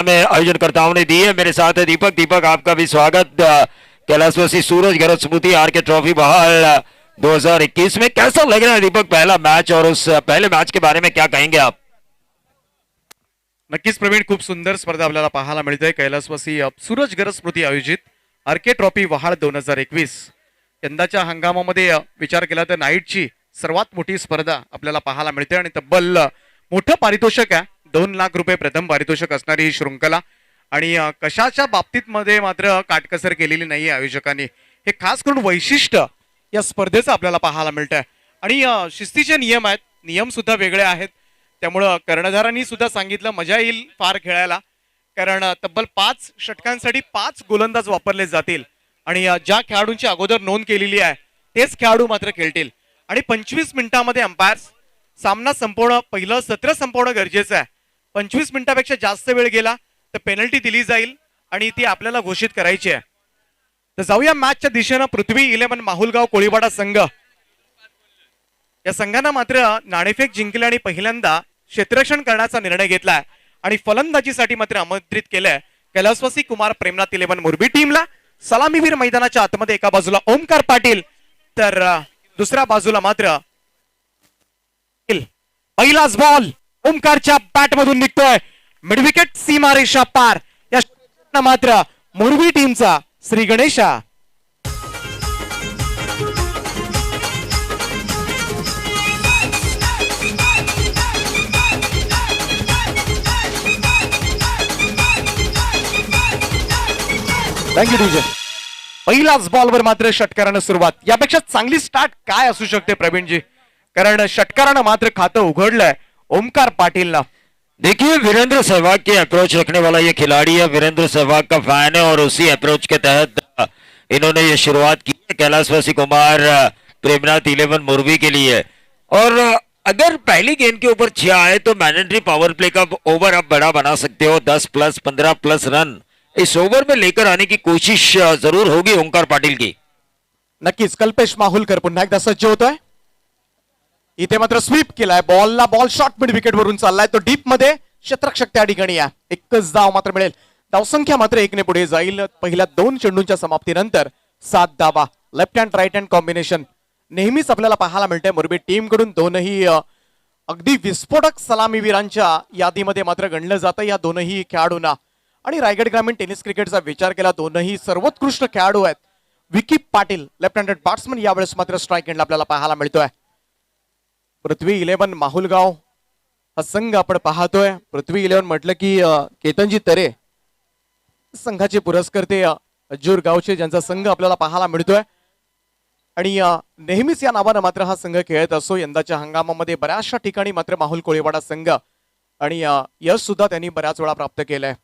में आयोजनकर्ताओं ने दी है। मेरे साथ है दीपक। दीपक, आपका भी स्वागत कैलाशवासी सूरज गरज स्मृति आर के ट्रॉफी बहाल 2021 में। कैसा लग रहा है दीपक पहला मैच, और उस पहले मैच के बारे में क्या कहेंगे आप? नक्कीच प्रवीण, खूप सुंदर स्पर्धा आपल्याला पाहायला मिळते। कैलासवासी सूरज गरज स्मृती आयोजित आरके ट्रॉफी वहाळ 2021 यंदाच्या हंगामामध्ये विचार केला तर नाईटची सर्वात मोठी स्पर्धा आपल्याला पाहायला मिळते आणि तब्बल मोठं पारितोषिक आहे। 2 लाख रुपये प्रथम पारितोषिक असणारी ही शृंखला आणि कशाच्या बाबतीत मध्ये मात्र काटकसर केलेली नाही आयोजकांनी। हे खास करून वैशिष्ट्य या स्पर्धेचं आपल्याला पाहायला मिळतंय आणि शिस्तीचे नियम आहेत, नियम सुद्धा वेगळे आहेत। त्यामुळे कर्णधारांनी सुद्धा सांगितलं मजा येईल फार खेळायला, कारण तब्बल 5 षटकांसाठी 5 गोलंदाज वापरले जातील आणि ज्या खेळाडूंची अगोदर नोंद केलेली आहे तेच खेळाडू मात्र खेळतील आणि 25 मिनिटांमध्ये अंपायर्स सामना संपवणं, पहिलं सत्र संपवणं गरजेचं आहे। 25 मिनिटापेक्षा जास्त वेळ गेला तर पेनल्टी दिली जाईल आणि ती आपल्याला घोषित करायची आहे। तर जाऊया मॅचच्या दिशेनं। पृथ्वी 11 माहुलगाव कोळीवाडा संघ, या संघानं मात्र नाणेफेक जिंकले आणि पहिल्यांदा क्षेत्ररक्षण करण्याचा निर्णय घेतलाय आणि फलंदाजीसाठी मात्र आमंत्रित केलंय कैलासवासी कुमार प्रेमनाथ 11 मोरबी टीमला। सलामीवीर मैदानाच्या आतमध्ये एका बाजूला ओमकार पाटील तर दुसऱ्या बाजूला मात्र पहिलाच बॉल ओमकारच्या बॅट मधून निघतोय, मिडविकेट सीमारेषा पार। या मात्र मोरबी टीमचा श्री गणेशा। Thank you DJ. पहिलाच बॉलवर मात्र षटकारानं सुरुवात। यापेक्षा चांगली स्टार्ट काय असू शकते प्रवीणजी, कारण षटकारानं मात्र खातं उघडलंय ओमकार पाटीलला। देखिए, वीरेंद्र सहवाग की अप्रोच रखने वाला ये खिलाड़ी है, वीरेंद्र सहवाग का फैन है और उसी अप्रोच के तहत इन्होंने ये शुरुआत की है कैलाशवासी कुमार प्रेमनाथ 11 मोरबी के लिए। और अगर पहली गेंद के ऊपर 6 आए तो मैंडेटरी पावर प्ले का ओवर आप बड़ा बना सकते हो। 10 प्लस 15 प्लस रन इस ओवर में लेकर आने की कोशिश जरूर होगी ओंकार पाटील की। नक्कीच कल्पेश माहुलकर पुन्हा एकदा सज्ज होतोय। इथे मात्र स्वीप केलाय, बॉलला बॉल शॉर्ट मिड विकेट वरून चाललाय तो डीप मध्ये, क्षेत्ररक्षक त्या ठिकाणी आहे। एकच धाव मात्र मिळेल, धावसंख्या मात्र 1 ने पुढे जाईल। पहिल्या 2 चेंडूंच्या समाप्तीनंतर 7 धावा। Left hand right hand combination नेहमीच आपल्याला पाहायला मिळते मोरबी टीम कडून। दोनही अगदी विस्फोटक सलामीवीरांच्या यादीमध्ये मात्र गणलं जातं या दोनही खेळाडूंना। आणि रायगड ग्रामीण टेनिस क्रिकेटचा विचार केला दोनही सर्वोत्कृष्ट खेळाडू आहेत। Vicky Patil left handed batsman यावेळेस मात्र स्ट्राईक एंडला आपल्याला पाहायला मिळतोय। पृथ्वी 11 माहुलगाव हा संघ आपण पाहतोय। पृथ्वी 11 म्हटलं की केतनजी तरे संघाचे पुरस्कर्ते अज्जूर गावचे, ज्यांचा संघ आपल्याला पाहायला मिळतोय आणि नेहमीच या नावानं मात्र हा संघ खेळत असतो। यंदाच्या हंगामामध्ये बऱ्याचशा ठिकाणी मात्र माहुल कोळीवाडा संघ आणि यश सुद्धा त्यांनी बऱ्याच वेळा प्राप्त केलंय।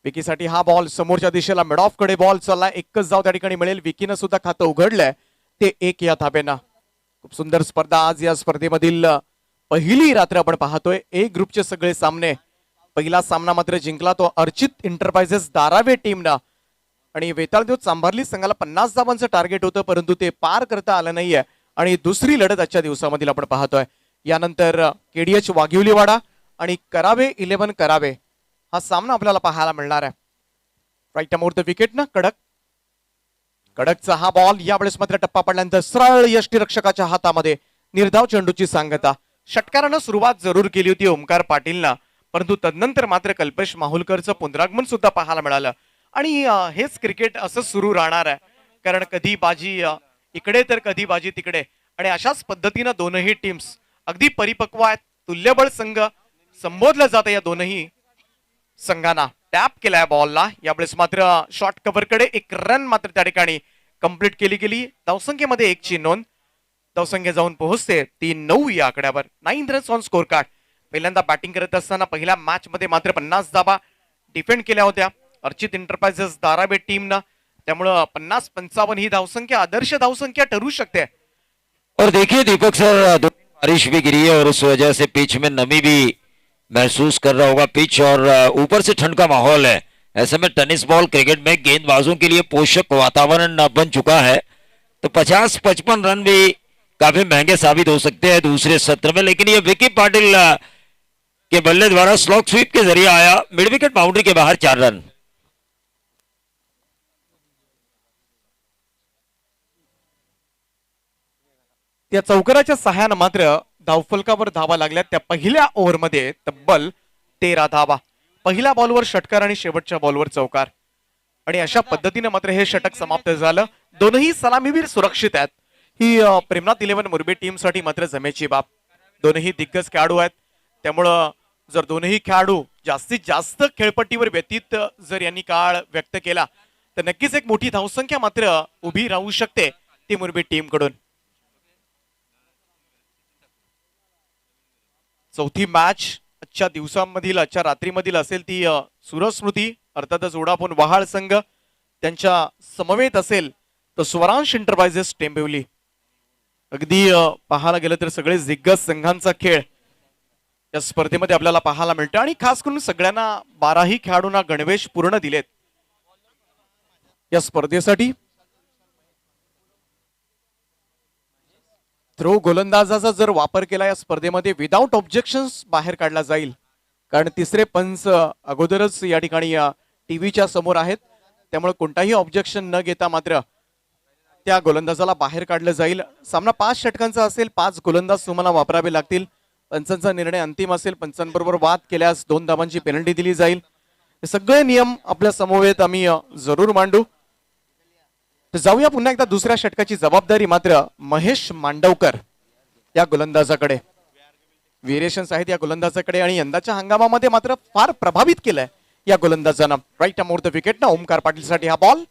विकीसाठी हा बॉल समोरच्या दिशेला मिड ऑफ कडे बॉल चाललाय, एकच धाव त्या ठिकाणी मिळेल। विकीनं सुद्धा खातं उघडलंय ते 1 या धाब्यानं। खूप सुंदर स्पर्धा आज या स्पर्धेमधील पहिली रात्र आपण पाहतोय। ए ग्रुपचे सगळे सामने, पहिला सामना मात्र जिंकला तो अर्चित एंटरप्राइजेस धारावे टीमनं आणि वेताळदेव चांभारली संघाला 50 धावांचं टार्गेट होतं, परंतु ते पार करता आलं नाहीये आणि दुसरी लढत आजच्या दिवसामधील आपण पाहतोय। यानंतर केडीएच वाघिवलीवाडा आणि करावे 11 करावे हा सामना आपल्याला पाहायला मिळणार आहे। राईट अमोर द विकेट ना कडकचा हा बॉल यावेळेस मात्र टप्पा पडल्यानंतर सरळ यष्टीरक्षकाच्या हातामध्ये निर्धाव चेंडूची सांगता। षटकारानं सुरुवात जरूर केली होती ओमकार पाटीलनं, परंतु तदनंतर मात्र कल्पेश माहुलकरचं पुनरागमन सुद्धा पाहायला मिळालं आणि हेच क्रिकेट असं सुरू राहणार आहे, कारण कधी बाजी इकडे तर कधी बाजी तिकडे आणि अशाच पद्धतीनं दोनही टीम्स अगदी परिपक्व आहेत। तुल्यबळ संघ संबोधलं जातं या दोनही संघांना। टॅप केलाय बॉलला, यावेळेस मात्र शॉर्ट कव्हरकडे 1 रन मात्र त्या ठिकाणी कंप्लीट केली गेली। धावसंख्येमध्ये 1 ची नोंद, धावसंख्या जाऊन पोहोचते 3-9 या आकड्यावर। 9 रन्स ऑन स्कोर कार्ड। पहिल्यांदा बॅटिंग करत असताना पहिल्या मॅच मध्ये मात्र 50 धावा डिफेंड केल्या होत्या अर्चित एंटरप्राइजेस धारावे टीमनं, त्यामुळे 50-55 ही धावसंख्या आदर्श धावसंख्या ठरू शकते। और देखिए दीपक सर, बारिश भी गिरी है और उस वजह से पिच में नमी भी महसूस कर रहा होगा पिच, और ऊपर से ठंड का माहौल है। ऐसे में टेनिस बॉल क्रिकेट में गेंदबाजों के लिए पोषक वातावरण बन चुका है, तो 50-55 रन भी काफी महंगे साबित हो सकते हैं दूसरे सत्र में। लेकिन ये विकी पाटिल के बल्ले द्वारा स्लॉक स्वीप के जरिए आया, मिड विकेट बाउंड्री के बाहर 4 रन। त्या चौकाराच्या सहाय्यानं मात्र धावफलकावर धावा लागल्या त्या पहिल्या ओव्हरमध्ये तब्बल 13 धावा, पहिल्या बॉलवर षटकार आणि शेवटच्या बॉलवर चौकार, आणि अशा पद्धतीने मात्र हे षटक समाप्त झालं। दोनही सलामीवीर सुरक्षित आहेत। ही प्रेमनाथ 11 मुरबी टीम साठी मात्र जमेची बाब। दोनही दिग्गज खेळाडू आहेत, त्यामुळं जर दोनही खेळाडू जास्तीत जास्त खेळपट्टीवर व्यतीत जर यांनी काळ व्यक्त केला तर नक्कीच एक मोठी धावसंख्या मात्र उभी राहू शकते ती मुरबी टीम कडून। चौथी मॅच आजच्या दिवसांमधील, आजच्या रात्रीमधील असेल ती सुरस्मृती अर्थातच वोडाफोन वहाळ संघ त्यांच्या समवेत असेल तर स्वरांश एंटरप्राइजेस टेंबिवली। अगदी पाहायला गेलं तर सगळे दिग्गज संघांचा खेळ या स्पर्धेमध्ये आपल्याला पाहायला मिळतो आणि खास करून सगळ्यांना 12ही खेळाडूंना गणवेश पूर्ण दिलेत या स्पर्धेसाठी। थ्रो गोलंदाजाचा जर वापर केला या स्पर्धेमध्ये विदाउट ऑब्जेक्शन्स बाहेर काढला जाईल, कारण तिसरे पंच अगोदरच या ठिकाणी टीव्हीच्या समोर आहेत, त्यामुळे कोणताही ऑब्जेक्शन न घेता मात्र त्या गोलंदाजाला बाहेर काढलं जाईल। सामना 5 षटकांचा असेल, 5 गोलंदाज तुम्हाला वापरावे लागतील। पंचांचा निर्णय अंतिम असेल, पंचांबरोबर वाद केल्यास 2 धावांची पेनल्टी दिली जाईल। हे सगळे नियम आपल्या समवेत आम्ही जरूर मांडू। तर जाऊया पुन्हा एकदा दुसऱ्या षटकाची जबाबदारी मात्र महेश मांडवकर या गोलंदाजाकडे। व्हेरिएशन्स आहेत या गोलंदाजाकडे आणि यंदाच्या हंगामामध्ये मात्र फार प्रभावित केलंय या गोलंदाजानं। राईट अमोर द विकेट ना ओमकार पाटीलसाठी हा बॉल।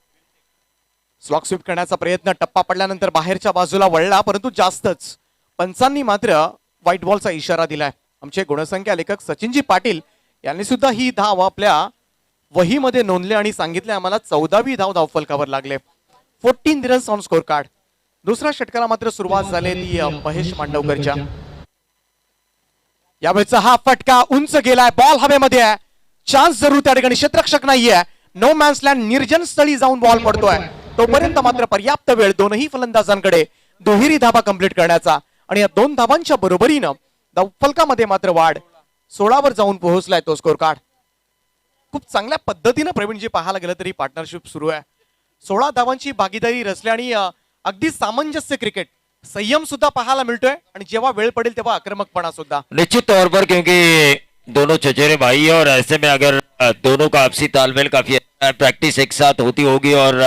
स्लॉक स्वीप करण्याचा प्रयत्न, टप्पा पडल्यानंतर बाहेरच्या बाजूला वळला, परंतु जास्तच पंचांनी मात्र व्हाईट बॉलचा इशारा दिलाय। आमचे गुणसंख्या लेखक सचिनजी पाटील यांनी सुद्धा ही धाव आपल्या वहीमध्ये नोंदले आणि सांगितले आम्हाला 14वी धाव धावफलकावर लागले। 14 रन्स ऑन स्कोर कार्ड। दुसऱ्या षटकाला मात्र सुरुवात झालेली महेश मांडवकरच्या। यावेळेचा हा फटका उंच गेलाय, बॉल हवेमध्ये आहे, चान्स जरूर त्या ठिकाणी, क्षेत्ररक्षक नाहीये, नो मॅन्स लँड, निर्जन स्थळी जाऊन बॉल पडतोय। तोपर्यंत मात्र पर्याप्त वेळ दोनही फलंदाजांकडे दुहेरी धावा कंप्लीट करण्याचा, आणि या 2 धावांच्या बरोबरीनं धावफलकामध्ये मात्र वाढ 16 वर जाऊन पोहोचलाय तो स्कोर कार्ड। खूप चांगल्या पद्धतीनं प्रवीणजी पाहायला गेलं तरी पार्टनरशिप सुरू आहे। 16 धावांची भागीदारी रचली आणि अगदी सामंजस्य क्रिकेट, संयम सुद्धा पाहायला मिळतोय आणि जेव्हा वेळ पडेल तेव्हा आक्रमकपणा सुद्धा। निश्चित तौर पर, क्योंकि दोनों चचेरे भाई है और ऐसे में अगर दोनों का आपसी तालमेल काफी अच्छा है, प्रैक्टिस एक साथ होती होगी और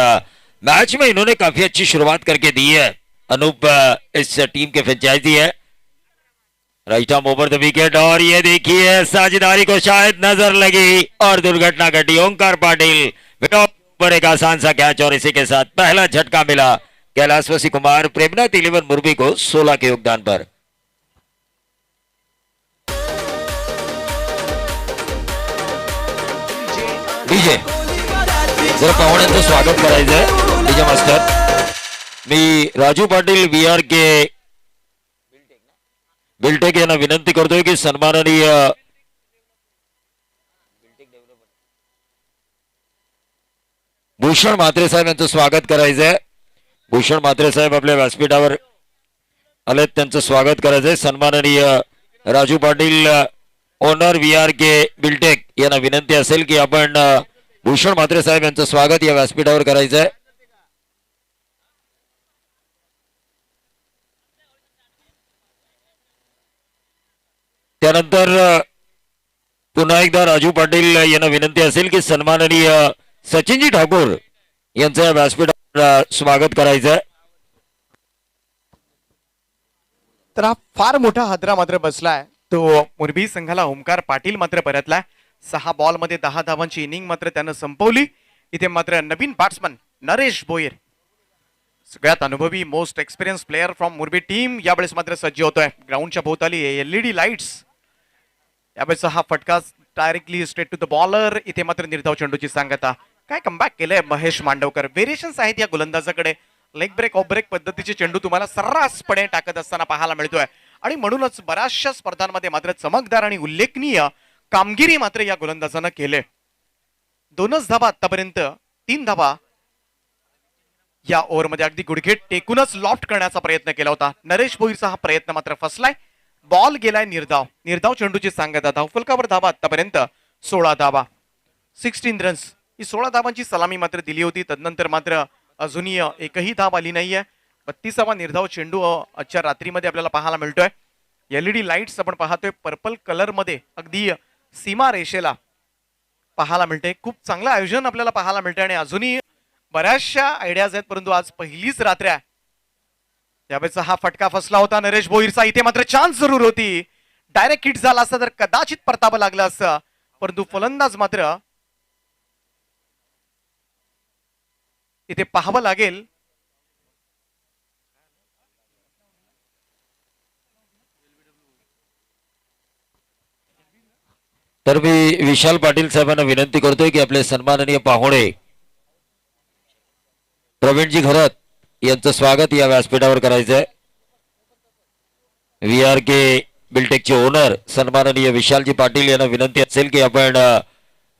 मैच में इन्होंने काफी अच्छी शुरुआत करके दी है। अनूप इस टीम के फ्रेंचाइजी है। Right arm over the wicket और ये देखिए साझेदारी को शायद नजर लगी और दुर्घटना घटी। ओंकार पाटिल पर एक आसान सा कैच और इसी के साथ पहला झटका मिला कैलाशवासी कुमार प्रेमनाथ 11 मुरबी को 16 के योगदान पर। डीजे जरा पाहुण्यांचं स्वागत करायचंय। डीजे मास्टर, मी राजू पाटील VR के बिल्टेक यांना विनंती करतोय की सन्माननीय भूषण म्हात्रे साहेब यांचं स्वागत करायचंय। भूषण म्हात्रे साहेब आपल्या व्यासपीठावर आलेत, त्यांचं स्वागत करायचंय। सन्माननीय राजू पाटील ओनर VR के बिल्टेक यांना विनंती असेल की आपण भूषण म्हात्रे साहेब यांचं स्वागत या व्यासपीठावर करायचंय। त्यानंतर पुन्हा एकदा राजू पाटील यांना विनंती असेल की सन्माननीय सचिनजी ठाकूर यांचं व्यासपीठावर स्वागत करायचं। तर हा फार मोठा हादरा मात्र बसलाय तो मुरबी संघाला। ओमकार पाटील मात्र परतलाय। 6 बॉल मध्ये 10 धावांची इनिंग मात्र त्यानं संपवली। इथे मात्र नवीन बॅट्समन नरेश भोईर, सगळ्यात अनुभवी most experience player from Murbi team, यावेळेस मात्र सज्ज होतोय। ग्राउंडच्या भोवताली LED लाईट्स। यावेळेचा हा फटका directly straight to the bowler. इथे मात्र निर्धाव चेंडूची सांगता। काय कमबॅक केलंय महेश मांडवकर। व्हेरिएशन्स आहेत या गोलंदाजाकडे, लेग ब्रेक ऑफ ब्रेक पद्धतीचे चेंडू तुम्हाला सर्रासपणे टाकत असताना पाहायला मिळतोय आणि म्हणूनच बऱ्याचशा स्पर्धांमध्ये मात्र चमकदार आणि उल्लेखनीय कामगिरी मात्र या गोलंदाजानं केले। 2च धावा आतापर्यंत, 3 धावा या ओव्हरमध्ये अगदी गुडघे टेकूनच लॉफ्ट करण्याचा प्रयत्न केला होता। नरेश भोईरचा हा प्रयत्न मात्र फसलाय। बॉल गेलाय निर्धाव. निर्धाव चेंडूची सांगता. धावफलकावर धावा आतापर्यंत 16 धावा, 16 रन्स. ही 16 धावांची सलामी मात्र दिली होती. तदनंतर मात्र अजूनही एकही धाव आली नाहीये. 32वा निर्धाव चेंडू आजच्या रात्रीमध्ये आपल्याला पाहायला मिळतोय. एलईडी लाईट्स आपण पाहतोय पर्पल कलर मध्ये अगदी सीमा रेषेला पाहायला मिळते. खूप चांगलं आयोजन आपल्याला पाहायला मिळतंय आणि अजूनही बऱ्याचशा आयडियाज आहेत, परंतु आज पहिलीच रात्र आहे. त्यावेळेचा हा फटका फसला होता नरेश भोईरचा. इथे मात्र चान्स जरूर होती. डायरेक्ट हिट झाला असता तर कदाचित परतावं लागलं असतं, परंतु फलंदाज मात्र इथे पाहावं लागेल. तर मी विशाल पाटील साहेबांना विनंती करतोय की आपले सन्माननीय पाहुणे प्रवीणजी घरत यांचं स्वागत या व्यासपीठावर करायचंय. VRK बिल्टेकचे ओनर सन्माननीय विशालजी पाटील यांना विनंती असेल की आपण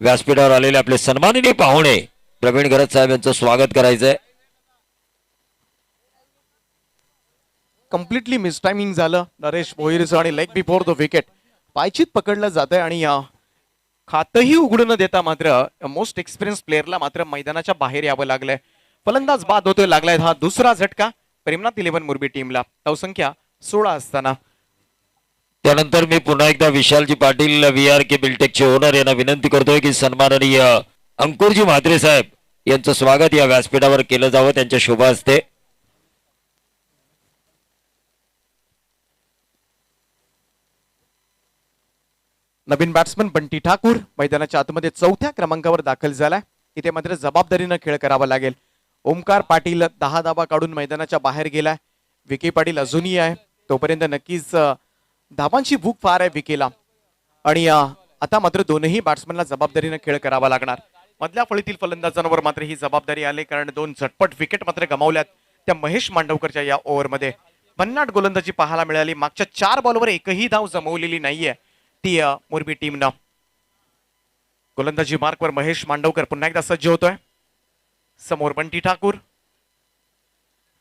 व्यासपीठावर आलेले आपले सन्माननीय पाहुणे प्रवीण घरत साहेब यांचं स्वागत करायचंय. कम्प्लिटली मिसटायमिंग झालं नरेश भोईरचं आणि लेग बिफोर द विकेट पायचीत पकडलं जात आहे आणि खातही उघडू न देता मात्र मोस्ट एक्सपिरियन्स प्लेअरला मात्र मैदानाच्या बाहेर यावं लागलंय. फलंदाज बाद होतोय. लागलाय हा दुसरा झटका प्रेमनाथ 11 मुरबी टीमला. धावसंख्या 16 असताना. त्यानंतर मी पुन्हा एकदा विशालजी पाटील VRK बिल्टेकचे ओनर यांना विनंती करतोय की सन्माननीय अंकुरजी म्हात्रे साहेब यांचं स्वागत या व्यासपीठावर केलं जावं त्यांच्या शुभ हस्ते. नवीन बॅट्समन बंटी ठाकूर मैदानाच्या आतमध्ये 4थ्या क्रमांकावर दाखल झालाय. इथे मात्र जबाबदारीनं खेळ करावा लागेल. ओमकार पाटील 10 धावा काढून मैदानाच्या बाहेर गेलाय. विके पाटील अजूनही आहे. तोपर्यंत नक्कीच धावांची भूक फार आहे विकेला आणि आता मात्र दोनही बॅट्समनला जबाबदारीनं खेळ करावा लागणार. मधल्या फळीतील फलंदाजांवर मात्र ही जबाबदारी आली कारण 2 झटपट विकेट मात्र गमावल्यात त्या महेश मांडवकरच्या या ओव्हरमध्ये. भन्नाट गोलंदाजी पाहायला मिळाली. मागच्या 4 बॉलवर एकही धाव जमवलेली नाहीये ती मुरबी टीमनं. गोलंदाजी मार्कवर महेश मांडवकर पुन्हा एकदा सज्ज होतोय. समोर बंटी ठाकूर.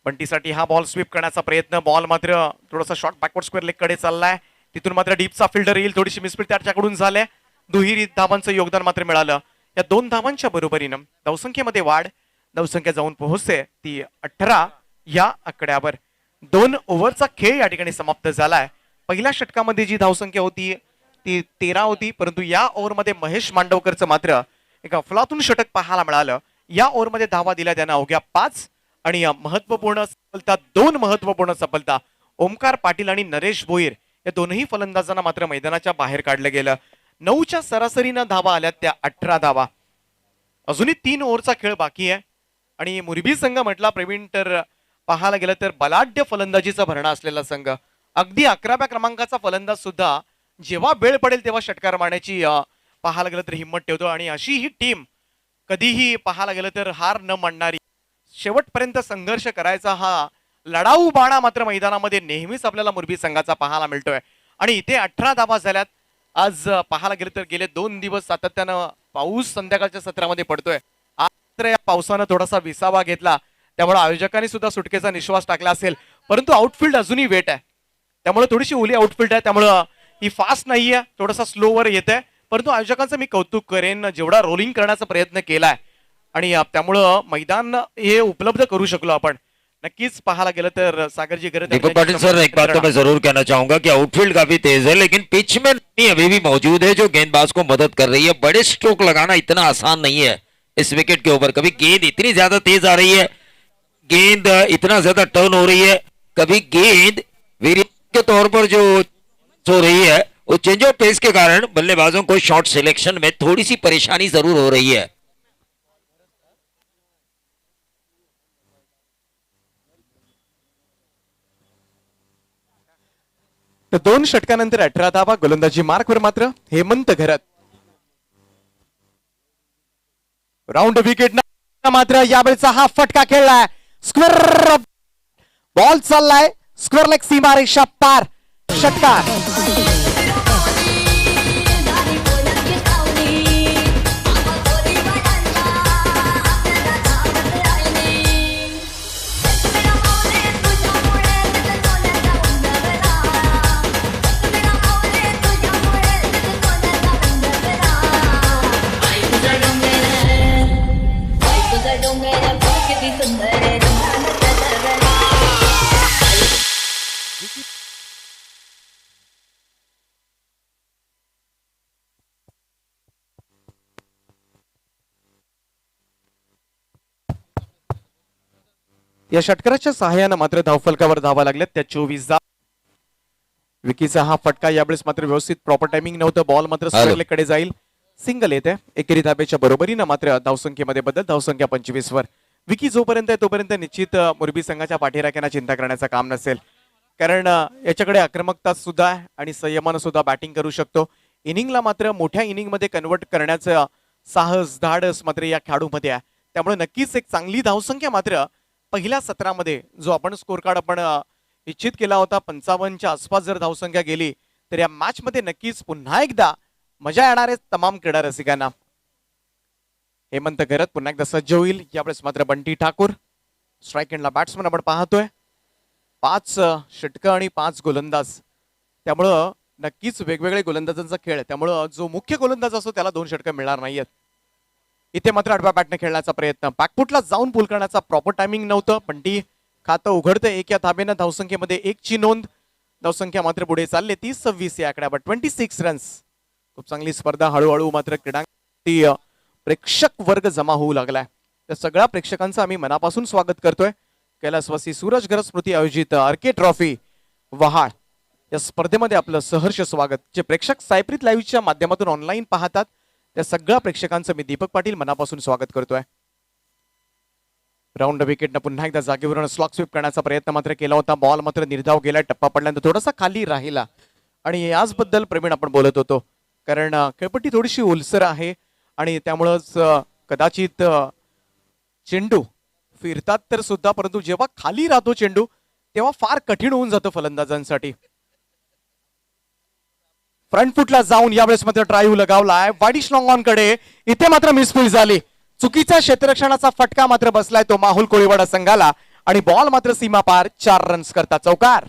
बंटीसाठी हा बॉल स्वीप करण्याचा प्रयत्न. बॉल मात्र थोडासा शॉर्ट बॅकवर्ड स्क्वेअर लेग कडे चाललाय. तिथून मात्र डीपचा फिल्डर येईल. थोडीशी मिसफिट त्याच्याकडून झाले. दुहेरी धावांचं योगदान मात्र मिळालं. या 2 धावांच्या बरोबरीनं धावसंख्येमध्ये वाढ. धावसंख्या जाऊन पोहोचते ती 18 या आकड्यावर. 2 ओव्हरचा खेळ या ठिकाणी समाप्त झालाय. पहिल्या षटकामध्ये जी धावसंख्या होती ती 13 होती, परंतु या ओव्हरमध्ये महेश मांडवकरचं मात्र एक अफलातून षटक पाहायला मिळालं. या ओव्हरमध्ये धावा दिल्या त्यांना अवघ्या 5 आणि महत्वपूर्ण सफलता 2 महत्वपूर्ण सफलता. ओमकार पाटील आणि नरेश भोईर या दोनही फलंदाजांना मात्र मैदानाच्या बाहेर काढलं गेलं. 9च्या सरासरीनं धावा आल्या त्या 18 धावा. अजूनही 3 ओव्हरचा खेळ बाकी आहे आणि मुरबी संघ म्हटला प्रवीण तर पाहायला गेलं तर बलाढ्य फलंदाजीचा भरणा असलेला संघ. अगदी 11व्या क्रमांकाचा फलंदाज सुद्धा जेव्हा वेळ पडेल तेव्हा षटकार मारण्याची पाहायला गेलं तर हिंमत ठेवतो आणि अशी ही टीम कधीही पाहायला गेलं तर हार न मानणारी, शेवटपर्यंत संघर्ष करायचा हा लढाऊ बाणा मात्र मैदानामध्ये नेहमीच आपल्याला मुरबी संघाचा पाहायला मिळतोय. आणि इथे 18 धावा झाल्यात. आज पाहायला गेलं तर गेले 2 दिवस सातत्यानं पाऊस संध्याकाळच्या सत्रामध्ये पडतोय. आज तर या पावसानं थोडासा विसावा घेतला, त्यामुळे आयोजकांनी सुद्धा सुटकेचा निश्वास टाकला असेल, परंतु आउटफील्ड अजूनही वेट आहे. त्यामुळे थोडीशी ओली आउटफील्ड आहे, त्यामुळं ही फास्ट नाहीये, थोडासा स्लोवर येत आहे. परंतु आयोजकांचं मी कौतुक करेन, जेवढा रोलिंग करण्याचा प्रयत्न केलाय आणि त्यामुळं मैदान हे उपलब्ध करू शकलो आपण. नक्कीच पाहायला गेलं तर सागरजी गरज. दीपक पाटिल सर, एक बात तो मैं जरूर कहना चाहूंगा कि आउटफील्ड काफी तेज है, लेकिन पिच में नमी अभी भी मौजूद है जो गेंदबाज को मदद कर रही है. बड़े स्ट्रोक लगाना इतना आसान नहीं है इस विकेट के ऊपर. कभी गेंद इतनी ज्यादा तेज आ रही है, गेंद इतना ज्यादा टर्न हो रही है, कभी गेंद वेरिएशन के तौर पर जो हो रही है वो चेंज ऑफ पेस के कारण बल्लेबाजों को शॉट सिलेक्शन में थोड़ी सी परेशानी जरूर हो रही है. तर 2 षटकानंतर 18 धावा. गोलंदाजी मार्कवर मात्र हेमंत घरत. राऊंड विकेट मात्र यावेळेचा हा फटका खेळलाय. स्क्वेअर बॉल चाललाय, स्क्वेअर लेग सीमारेषा पार. षटकार. किती सुंदर रंगाचं सगळं. या षटकाराच्या सहाय्यानं मात्र धावफलकावर धावा लागल्यात त्या 24 धावा. विकीचा हा फटका यावेळेस मात्र व्यवस्थित प्रॉपर टायमिंग नव्हतं. बॉल मात्र स्क्वेअरलेगकडे जाईल. सिंगल येते. एकेरी धाब्याच्या बरोबरीनं मात्र धावसंख्येमध्ये बदल. धावसंख्या 25 वर. विकी जोपर्यंत आहे तोपर्यंत निश्चित मोरबी संघाच्या पाठीराख्यांना चिंता करण्याचं काम नसेल, कारण याच्याकडे आक्रमकता सुद्धा आहे आणि संयमानं सुद्धा बॅटिंग करू शकतो. इनिंगला मात्र मोठ्या इनिंगमध्ये कन्वर्ट करण्याचं साहस धाडस मात्र या खेळाडूमध्ये आहे. त्यामुळे नक्कीच एक चांगली धावसंख्या मात्र पहिल्या सत्रामध्ये जो आपण स्कोर कार्ड आपण निश्चित केला होता 55च्या आसपास जर धावसंख्या गेली तर या मॅच मध्ये नक्कीच पुन्हा एकदा मजा येणार आहे तमाम क्रीडा रसिकांना. हेमंत घरत पुन्हा एकदा सज्ज होईल. यावेळेस मात्र बंटी ठाकूर स्ट्राईक एंडला बॅट्समन आपण पाहतोय. 5 षटकं आणि 5 गोलंदाज, त्यामुळं नक्कीच वेगवेगळे गोलंदाजांचा खेळ. त्यामुळं जो मुख्य गोलंदाज असतो त्याला 2 षटकं मिळणार नाहीयेत. इथे मात्र आडव्या बॅटने खेळण्याचा प्रयत्न, बॅकफुटला जाऊन पूल करण्याचा प्रॉपर टायमिंग नव्हतं. बंटी खातं उघडतं. एक या धाब्यानं धावसंख्येमध्ये 1 ची नोंद. धावसंख्या मात्र पुढे चालले 30-26 या आकड्यावर. 26 रन्स. खूप चांगली स्पर्धा. हळूहळू मात्र क्रीडांगणावरती प्रेक्षक वर्ग जमा होऊ लागलाय. त्या सगळ्या प्रेक्षकांचं आम्ही मनापासून स्वागत करतोय. कैलासवासी सूरज गरज स्मृती आयोजित आरके ट्रॉफी वहाळ या स्पर्धेमध्ये आपलं सहर्ष स्वागत. जे प्रेक्षक सायप्रीत लाईव्हच्या माध्यमातून ऑनलाईन पाहतात त्या सगळ्या प्रेक्षकांचं मी दीपक पाटील मनापासून स्वागत करतोय. राऊंड विकेटनं पुन्हा एकदा जागेवरून स्लॉक स्वीप करण्याचा प्रयत्न मात्र केला होता. बॉल मात्र निर्धाव गेला. टप्पा पडल्यानंतर थोडासा खाली राहिला आणि याचबद्दल प्रवीण आपण बोलत होतो, कारण खेळपट्टी थोडीशी ओलसर आहे आणि त्यामुळंच कदाचित चेंडू फिरतात तर सुद्धा, परंतु जेव्हा खाली राहतो चेंडू तेव्हा फार कठीण होऊन जातं फलंदाजांसाठी. फ्रंट फुटला जाऊन यावेळेस मात्र ड्राईव्ह लगावलाय वाईडिश लॉंग ऑन कडे. इथे मात्र मिसफील झाली. चुकीच्या क्षेत्ररक्षणाचा फटका मात्र बसलाय तो माहुल कोळीवाडा संघाला आणि बॉल मात्र सीमा पार. 4 रन्स करता चौकार.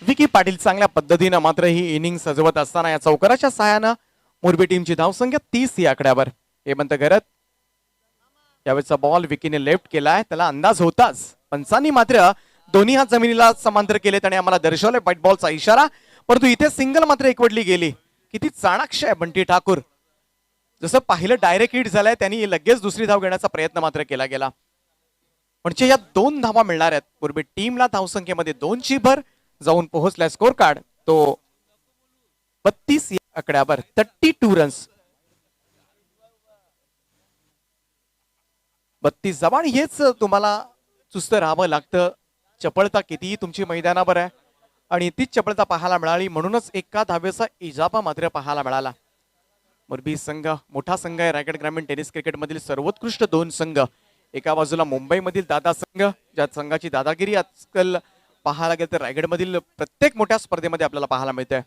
विकी पाटील चांगल्या पद्धतीनं मात्र ही इनिंग सजवत असताना या चौकाराच्या सहाय्यानं मोरबी टीमची धावसंख्या 30 या आकड्यावर. हेमंत घरत यावेळेचा बॉल विकीने लेफ्ट केलाय. त्याला अंदाज होताच. पंचांनी मात्र दोन्ही हात जमिनीला समांतर केलेत आणि आम्हाला दर्शवलंय व्हाईट बॉलचा इशारा, परंतु इथे सिंगल मात्र एकवटली गेली. किती चाणाक्ष आहे बंटी ठाकूर. जसं पाहिलं डायरेक्ट हिट झालाय त्यांनी लगेच दुसरी धाव घेण्याचा प्रयत्न मात्र केला गेला. म्हणजे या 2 धावा मिळणार आहेत मोरबी टीमला. धावसंख्येमध्ये 2 ची भर जाऊन पोहोचलाय. स्कोर कार्ड तो 32 या आकड्यावर. 32 रन्स. 32 धावा आणि हेच तुम्हाला चुस्त राहावं लागतं. चपळता कितीही तुमची मैदानावर आहे आणि तीच चपळता पाहायला मिळाली, म्हणूनच एका धावेचा इजाफा मात्र पाहायला मिळाला. मोरबी संघ मोठा संघ आहे. रायगड ग्रामीण टेनिस क्रिकेटमधील सर्वोत्कृष्ट 2 संघ. एका बाजूला मुंबईमधील दादा संघ, ज्या संघाची दादागिरी आजकाल पाहायला गेलं तर रायगडमधील प्रत्येक मोठ्या स्पर्धेमध्ये आपल्याला पाहायला मिळतंय.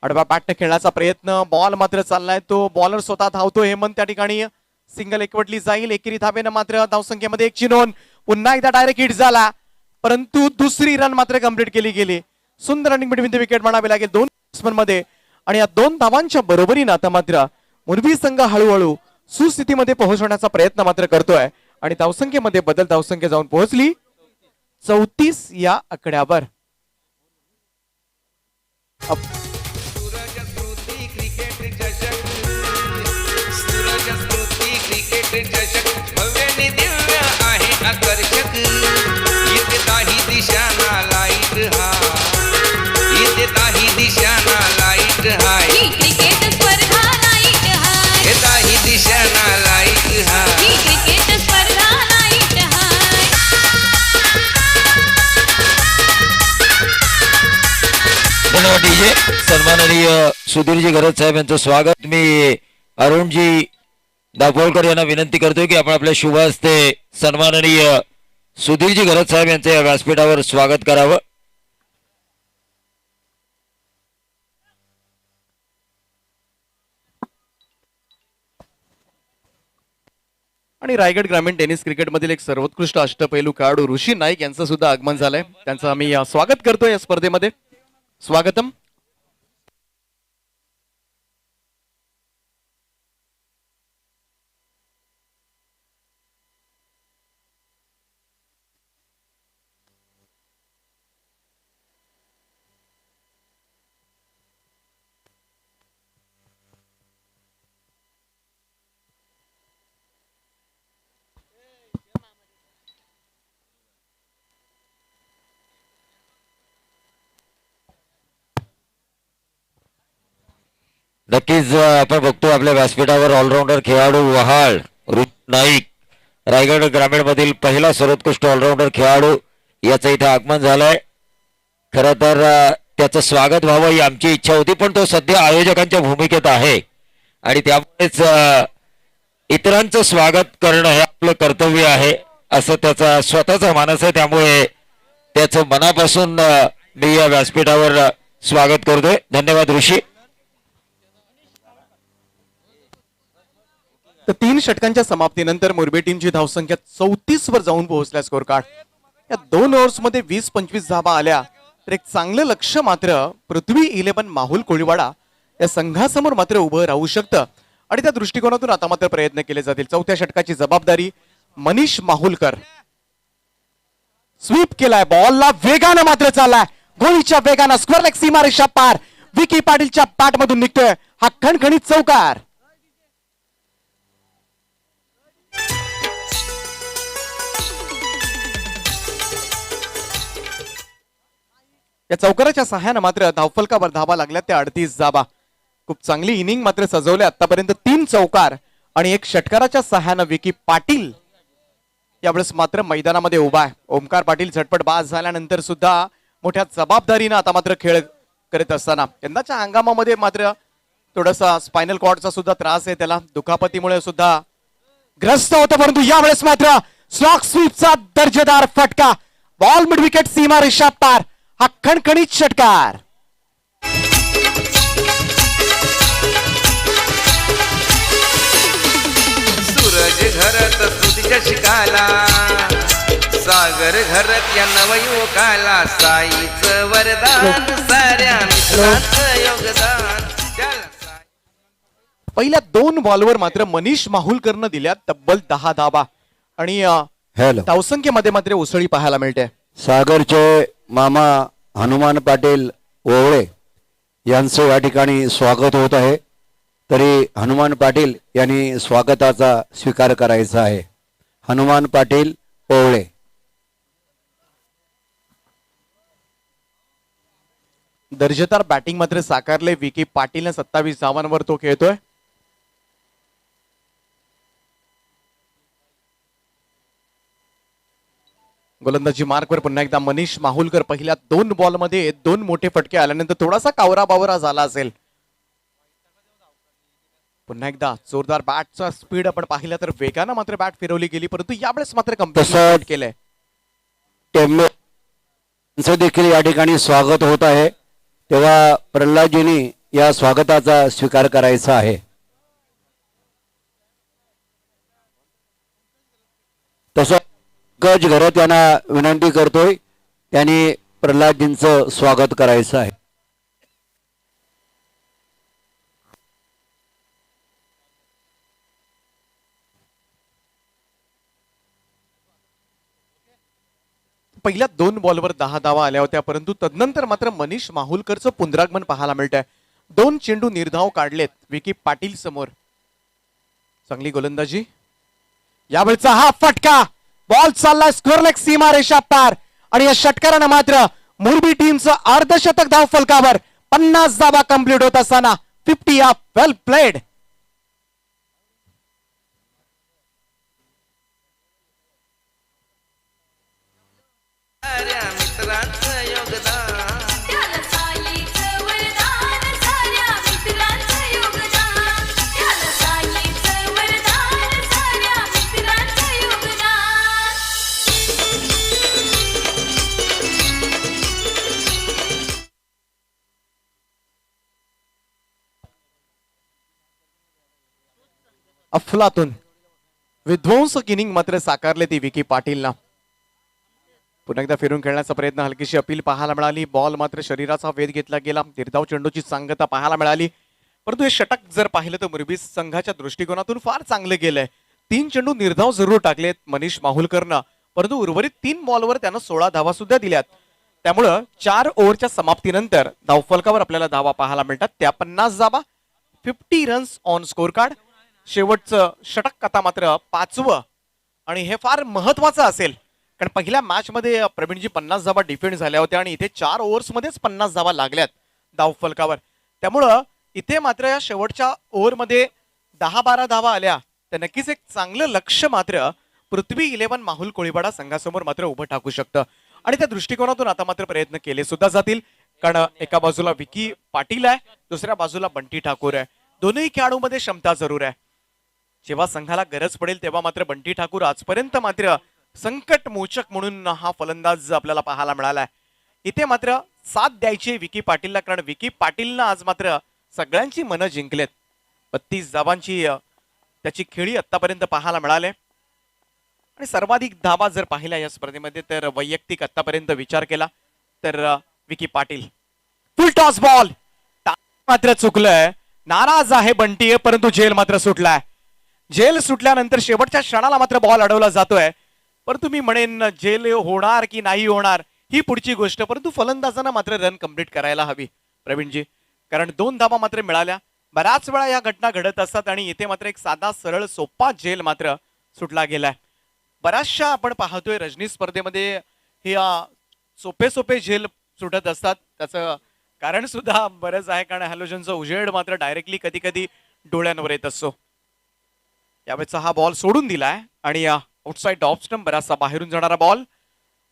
आडवा बॅटने खेळण्याचा प्रयत्न. बॉल मात्र चाललाय तो. बॉलर स्वतः धावतो. हेमंत त्या ठिकाणी सिंगल एकवटली जाईल. एकेरी धाब्यानं मात्र धावसंख्येमध्ये 1 ची नोंद. पुन्हा एकदा डायरेक्ट हिट झाला, परंतु दुसरी रन मात्र कंप्लीट केली गेली. सुंदर रनिंग बिटवीन द विकेट म्हणावे लागेल 2 बॅट्समन मध्ये. आणि या 2 धावांच्या बरोबरीनं आता मात्र मोरबी संघ हळूहळू सुस्थितीमध्ये पोहोचवण्याचा प्रयत्न मात्र करतोय आणि धावसंख्येमध्ये बदल. धावसंख्या जाऊन पोहोचली 34 या आकड्यावर. भव्य दिव्य आहे आकर्षक. इथे काही दिशाना लाईट हा, इथे काही दिशाना लाईट हाय. क्रिकेट स्पर्धा लाईट हाय. हे काही दिशाना लाईट हा. क्रिकेट स्पर्धा लाईट हाय. धन्यवाद डीजे. सन्माननीय सुधीरजी घरत साहेब यांचं स्वागत. मी अरुणजी दाभोळकर यांना विनंती करतो की आपण आपल्या शुभ हस्ते सन्माननीय सुधीरजी घरत साहेब यांचं या व्यासपीठावर स्वागत करावं. आणि रायगड ग्रामीण टेनिस क्रिकेटमधील एक सर्वोत्कृष्ट अष्टपैलू खेळाडू ऋषी नाईक यांचं सुद्धा आगमन झालंय. त्यांचं आम्ही स्वागत करतोय या स्पर्धेमध्ये. स्वागतम. नक्कीच आपण बघतो आपल्या व्यासपीठावर ऑलराऊंडर खेळाडू वहाळ ऋषी नाईक, रायगड ग्रामीण मधील पहिला सर्वोत्कृष्ट ऑलराऊंडर खेळाडू याचं इथे आगमन झालंय. खरं तर त्याचं स्वागत व्हावं ही आमची इच्छा होती, पण तो सध्या आयोजकांच्या भूमिकेत आहे आणि त्यामुळेच इतरांचं स्वागत करणं हे आपलं कर्तव्य आहे असं त्याचा स्वतःचा मानस आहे. त्यामुळे त्याचं मनापासून मी या व्यासपीठावर स्वागत करतोय. धन्यवाद ऋषी. तर 3 षटकांच्या समाप्तीनंतर मुरबी टीमची धावसंख्या 34 वर जाऊन पोहोचल्या. स्कोर कार्ड या 2 ओव्हर्समध्ये 20-25 धावा आल्या तर एक चांगलं लक्ष मात्र पृथ्वी 11 माहुल कोळीवाडा या संघासमोर मात्र उभं राहू शकतं आणि त्या दृष्टिकोनातून आता मात्र प्रयत्न केले जातील. 4थ्या षटकाची जबाबदारी मनीष माहुलकर. स्वीप केलाय, बॉलला वेगानं मात्र चाललाय, गोळीच्या वेगानं स्क्वेअर लेग सीमारेषा पार. विकी पाटीलच्या बॅट मधून निघतोय हा खणखणीत चौकार. या चौकाराच्या सहाय्यानं मात्र धावफलकावर धावा लागल्या त्या 38 धावा. खूप चांगली इनिंग मात्र सजवले आतापर्यंत. 3 चौकार आणि 1 षटकाराच्या सहाय्यानं विकी पाटील यावेळेस मात्र मैदानामध्ये उभा आहे. ओमकार पाटील झटपट बाद झाल्यानंतर सुद्धा मोठ्या जबाबदारीनं आता मात्र खेळ करत असताना यंदाच्या हंगामामध्ये मात्र थोडासा स्पायनल कॉर्डचा सुद्धा त्रास आहे त्याला, दुखापतीमुळे सुद्धा ग्रस्त होतं, परंतु यावेळेस मात्र स्लॉक स्वीपचा दर्जेदार फटका. बॉल मिड विकेट सीमारेषा पार. हा खणखणीत षटकार. सूरज घरत स्तुतीच्या शिकाला, सागर घरत या नवयुवकाला, साईचं वरदान साऱ्या मित्रांचं योगदान. पहिल्या 2 बॉलवर मात्र मनीष माहुलकरनं दिल्या तब्बल 10 धावा आणि धावसंख्येमध्ये मात्र उसळी पाहायला मिळते. सागरचे मामा हनुमान पाटील ओवळे यांचं या ठिकाणी स्वागत होत आहे. तरी हनुमान पाटील यांनी स्वागताचा स्वीकार करायचा आहे. हनुमान पाटील ओवळे. दर्जेदार बॅटिंग मात्र साकारले विकी पाटीलने. 27 धावांवर तो खेळतोय. गोलंदाजी मार्कवर पुन्हा एकदा मनीष माहुलकर. पहिल्या 2 बॉलमध्ये 2 मोठे फटके आल्यानंतर थोडासा कावरा बावरा झाला असेल. पुन्हा एकदा जोरदार बॅटचा स्पीड आपण पाहिला तर वेगानं मात्र बॅट फिरवली गेली, परंतु यावेळेस मात्र कम्प्लीट केलंय. त्यांचं देखील या ठिकाणी स्वागत होत आहे. तेव्हा प्रल्हादजींनी या स्वागताचा स्वीकार करायचा आहे. तसं गज घरात यांना विनंती करतोय, त्यांनी प्रल्हादजींचं स्वागत करायचं आहे. पहिल्या 2 बॉलवर 10 धावा आल्या होत्या, परंतु तदनंतर मात्र मनीष माहुलकरचं पुनरागमन पाहायला मिळतंय. 2 चेंडू निर्धाव काढलेत विकी पाटील समोर. चांगली गोलंदाजी. यावेळचा हा फटका. बॉल चाललाय स्क्वेअर लेग सीमारेषा पार आणि या षटकारानं मात्र मुरबी टीमचं अर्धशतक धाव फलकावर. 50 धावा कंप्लीट होत असताना 50 अप. वेल प्लेड. साऱ्या मित्रांचं योगदान. त्याला साईचं वरदान साऱ्या मित्रांचं योगदान. त्याला साईचं वरदान साऱ्या मित्रांचं योगदान. अफलातून विध्वंसक इनिंग मात्र साकारले ती विकी पाटीलला. पुन्हा एकदा फिरून खेळण्याचा प्रयत्न, हलकीशी अपील पाहायला मिळाली. बॉल मात्र शरीराचा वेध घेतला गेला. निर्धाव चेंडूची सांगता पाहायला मिळाली. परंतु हे षटक जर पाहिलं तर मुरबी संघाच्या दृष्टिकोनातून फार चांगलं गेलंय. 3 चेंडू निर्धाव जरूर टाकलेत मनीष माहुलकरनं, परंतु उर्वरित 3 बॉलवर त्यानं 16 धावा सुद्धा दिल्यात. त्यामुळं 4 ओव्हरच्या समाप्तीनंतर धावफलकावर आपल्याला धावा पाहायला मिळतात. त्या 50 धावा, 50 रन्स ऑन स्कोर कार्ड. शेवटचं षटक आता मात्र 5वं, आणि हे फार महत्वाचं असेल, कारण पहिल्या मॅच मध्ये प्रवीणजी 50 धावा डिफेंड झाल्या होत्या आणि इथे 4 ओव्हर्समध्येच 50 धावा लागल्यात धावफलकावर. त्यामुळं इथे मात्र या शेवटच्या ओव्हरमध्ये 10-12 धावा आल्या तर नक्कीच एक चांगलं लक्ष मात्र पृथ्वी 11 माहुल कोळीवाडा संघासमोर मात्र उभं टाकू शकतं. आणि त्या दृष्टिकोनातून आता मात्र प्रयत्न केले सुद्धा जातील, कारण एका बाजूला विकी पाटील आहे, दुसऱ्या बाजूला बंटी ठाकूर आहे. दोन्ही खेळाडूमध्ये क्षमता जरूर आहे. जेव्हा संघाला गरज पडेल तेव्हा मात्र बंटी ठाकूर आजपर्यंत मात्र संकट मोचक म्हणून हा फलंदाज आपल्याला पाहायला मिळालाय. इथे मात्र साथ द्यायची विकी पाटीलला, कारण विकी पाटीलनं आज मात्र सगळ्यांची मनं जिंकलेत. 32 धावांची त्याची खेळी आतापर्यंत पाहायला मिळाले. आणि सर्वाधिक धावा जर पाहिल्या या स्पर्धेमध्ये तर वैयक्तिक आतापर्यंत विचार केला तर विकी पाटील. फुल टॉस बॉल मात्र चुकलंय. नाराज आहे बंटी, परंतु झेल मात्र सुटलाय. झेल सुटल्यानंतर शेवटच्या क्षणाला मात्र बॉल अडवला जातोय. परंतु मी म्हणेन झेल होणार की नाही होणार ही पुढची गोष्ट, परंतु फलंदाजांना मात्र रन कंप्लीट करायला हवी प्रवीणजी, कारण 2 धावा मात्र मिळाल्या. बऱ्याच वेळा या घटना घडत असतात आणि इथे मात्र एक साधा सरळ सोपा झेल मात्र सुटला गेलाय. बऱ्याचशा आपण पाहतोय रजनी स्पर्धेमध्ये हे सोपे सोपे झेल सुटत असतात. त्याचं कारण सुद्धा बरंच आहे, कारण हॅलोजनचा उजेड मात्र डायरेक्टली कधी कधी डोळ्यांवर येत असतो. यावेळेचा हा बॉल सोडून दिलाय आणि आउटसाइड ऑफ स्टंप, बराचसा बाहेरून जाणारा बॉल.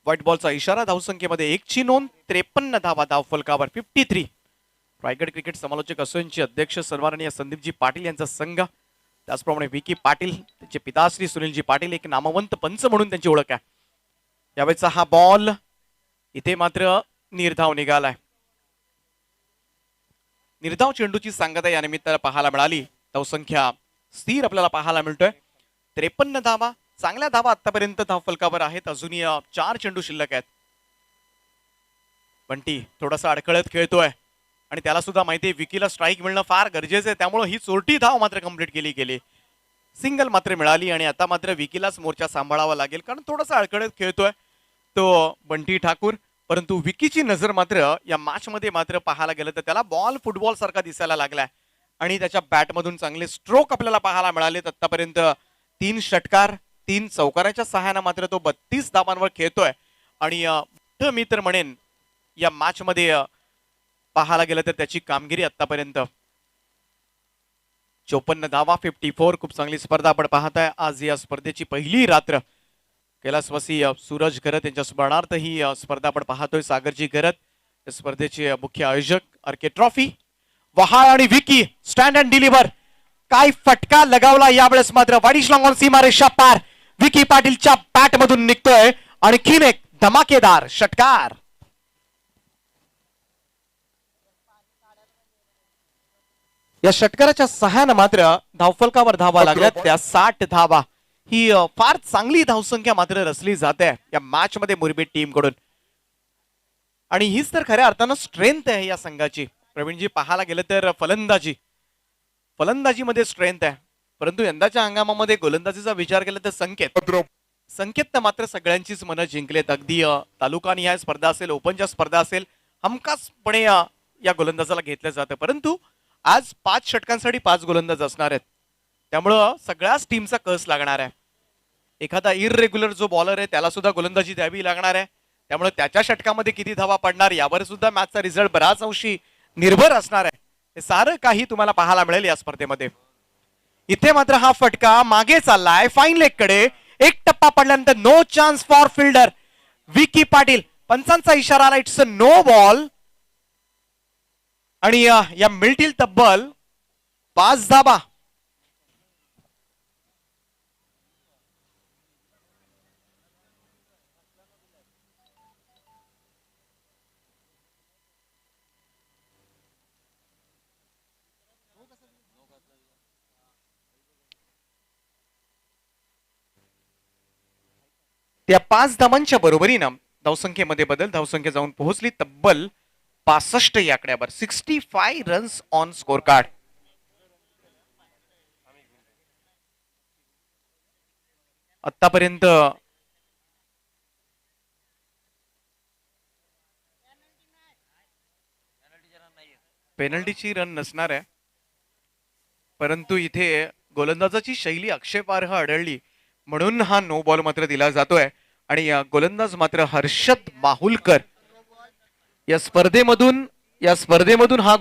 व्हाईट बॉलचा इशारा. धावसंख्येमध्ये 1ची नोंद. 53 धावा धावफलकावर. 53. रायगड क्रिकेट समालोचक असोसिएशनचे अध्यक्ष सन्माननीय संदीपजी पाटील यांचा संघ, त्याचप्रमाणे विकी पाटील, त्यांचे पिताश्री सुनीलजी पाटील, एक नामवंत पंच म्हणून त्यांची ओळख आहे. यावेळेचा हा बॉल इथे मात्र निर्धाव निघालाय. निर्धाव चेंडूची सांगता या निमित्तानं पाहायला मिळाली. धावसंख्या स्थिर आपल्याला पाहायला मिळतोय. 53 धावा, चांगल्या धावा आतापर्यंत धावफलकावर आहेत. अजूनही 4 चेंडू शिल्लक आहेत. बंटी थोडासा अडखळत खेळतोय आणि त्याला सुद्धा माहितीये विकीला स्ट्राईक मिळणं फार गरजेचं आहे, त्यामुळे ही चोरटी धाव मात्र कंप्लीट केली गेली. सिंगल मात्र मिळाली आणि आता मात्र विकीलाच मोर्चा सांभाळावा लागेल, कारण थोडासा अडखळत खेळतोय तो बंटी ठाकूर. परंतु विकीची नजर मात्र या मॅच मध्ये मात्र पाहायला गेलं तर त्याला बॉल फुटबॉल सारखा दिसायला लागलाय आणि त्याच्या बॅटमधून चांगले स्ट्रोक आपल्याला पाहायला मिळालेत. आतापर्यंत 3 षटकार, 3 चौकाराच्या सहाय्याने मात्र तो 32 धावांवर खेळतोय आणि मी तर म्हणेन या मॅच मध्ये पाहायला गेलं तर त्याची कामगिरी आतापर्यंत 54 धावा, 54. खूप चांगली स्पर्धा आपण पाहताय. आज या स्पर्धेची पहिली रात्र. कैलासवासी सूरज गरत यांच्या स्मरणार्थ ही स्पर्धा आपण पाहतोय. सागरजी गरत या स्पर्धेचे मुख्य आयोजक. RK trophy. वहाळ आणि विकी स्टँड अँड डिलिव्हर. काय फटका लगावला यावेळेस मात्र. वाईट लॉंग ऑन सीमारेषा पार. विकी पाटीलच्या बॅट मधून निघतोय आणखीन एक धमाकेदार षटकार. या षटकाराच्या सहाय्याने मात्र धावफलकावर धावा लागल्या त्या 60 धावा. ही फार चांगली धावसंख्या मात्र रचली जाते या मॅच मध्ये मुरबी टीम कडून, आणि हीच तर खऱ्या अर्थानं स्ट्रेंथ आहे या संघाची. प्रवीणजी पाहायला गेलं तर फलंदाजीमध्ये स्ट्रेंथ आहे, परंतु यंदाच्या हंगामामध्ये गोलंदाजीचा विचार केला तर संकेत मात्र सगळ्यांचीच मनं जिंकलेत. अगदी तालुकानिहाय स्पर्धा असेल, ओपनच्या स्पर्धा असेल, हमखासपणे या गोलंदाजाला घेतलं जातं. परंतु आज 5 षटकांसाठी 5 गोलंदाज असणार आहेत, त्यामुळं सगळ्याच टीमचा कस लागणार आहे. एखादा इररेग्युलर जो बॉलर आहे त्याला सुद्धा गोलंदाजी द्यावी लागणार आहे, त्यामुळे त्याच्या षटकामध्ये किती धावा पडणार यावर सुद्धा मॅचचा रिझल्ट बराच अंशी निर्भर असणार आहे. हे सारं काही तुम्हाला पाहायला मिळेल या स्पर्धेमध्ये. इथे मात्र हा फटका मागे चाललाय फाईन लेग कडे. एक टप्पा पडल्यानंतर no chance for fielder Vicky Patil. पंचांचा इशारा आला, इट्स अ नो बॉल. आणि या मिळतील तब्बल 5 धावा. या 5 धावांच्या बरोबरीनं धावसंख्येमध्ये बदल, धावसंख्या जाऊन पोहोचली तब्बल 65 या आकड्यावर. 65 रन्स ऑन स्कोर कार्ड. आतापर्यंत पेनल्टीची रन नसणार आहे, परंतु इथे गोलंदाजाची शैली आक्षेपार्ह आढळली म्हणून हा नो बॉल मात्र दिला जातोय. आणि गोलंदाज मात्र हर्षद माहुलकर या स्पर्धेमधून हा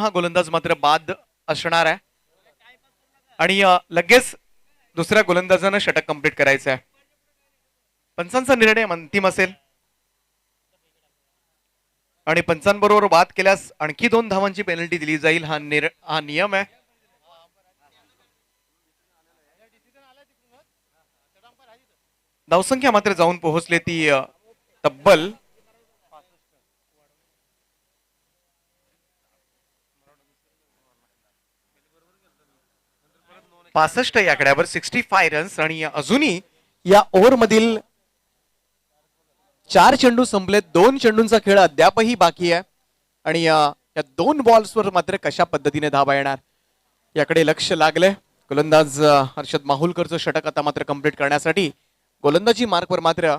गोलंदाज मात्र बाद असणार आहे. आणि लगेच दुसऱ्या गोलंदाजानं षटक कंप्लीट करायचं आहे. पंचांचा निर्णय अंतिम असेल आणि पंचांबरोबर बाद केल्यास आणखी 2 धावांची पेनल्टी दिली जाईल. हा नियम आहे. धावसंख्या मात्र जाऊन पोहोचले ती तब्बल 65 या आकड्यावर. 65 रन्स. आणि अजूनही या ओव्हर मधील 4 चेंडू संपलेत. 2 चेंडूंचा खेळ अद्यापही बाकी आहे. आणि या 2 बॉल्सवर मात्र कशा पद्धतीने धावा येणार याकडे लक्ष लागलंय. गोलंदाज हर्षद माहुलकरचं षटक आता मात्र कंप्लीट करण्यासाठी गोलंदाजी मार्कवर मात्र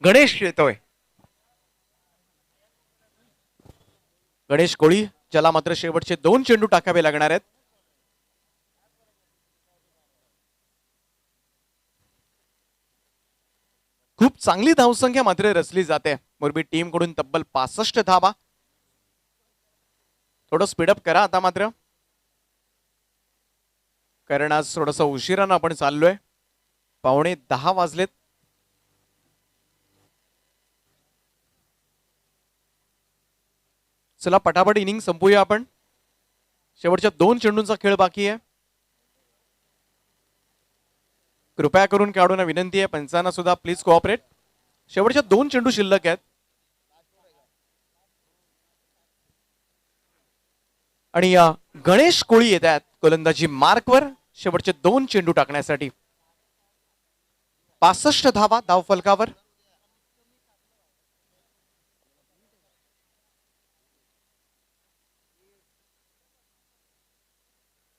गणेश येतोय. गणेश कोळी, ज्याला मात्र शेवटचे 2 चेंडू टाकावे लागणार आहेत. खूप चांगली धावसंख्या मात्र रचली जाते मोरबी टीम कडून. तब्बल 65 धावा. थोडं स्पीडअप करा आता मात्र, कारण आज थोडस उशिरानं आपण चाललोय. 9:15 वाजलेत. चला पटापट इनिंग संपूया आपण. शेवटच्या 2 चेंडूंचा खेळ बाकी आहे. कृपया करून खेळाडूंना विनंती आहे, पंचांना सुद्धा प्लीज कोऑपरेट. शेवटच्या 2 चेंडू शिल्लक आहेत. आणि गणेश कोळी येत आहेत गोलंदाजी मार्कवर शेवटचे 2 चेंडू टाकण्यासाठी. 65 धावा धावफलकावर.